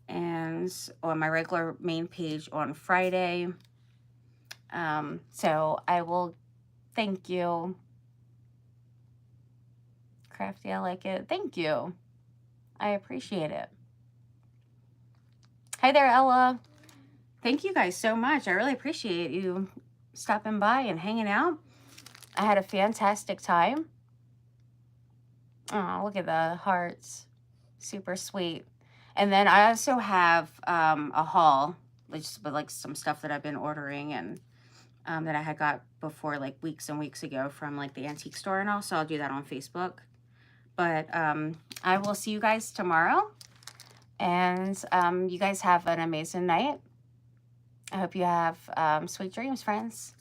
and on my regular main page on Friday. So I will, thank you. Crafty, I like it. Thank you. I appreciate it. Hi there, Ella. Thank you guys so much. I really appreciate you stopping by and hanging out. I had a fantastic time. Oh, look at the hearts. Super sweet. And then I also have a haul, just with like some stuff that I've been ordering and that I had got before, like weeks and weeks ago from like the antique store and all. So I'll do that on Facebook. But I will see you guys tomorrow. And you guys have an amazing night. I hope you have sweet dreams, friends.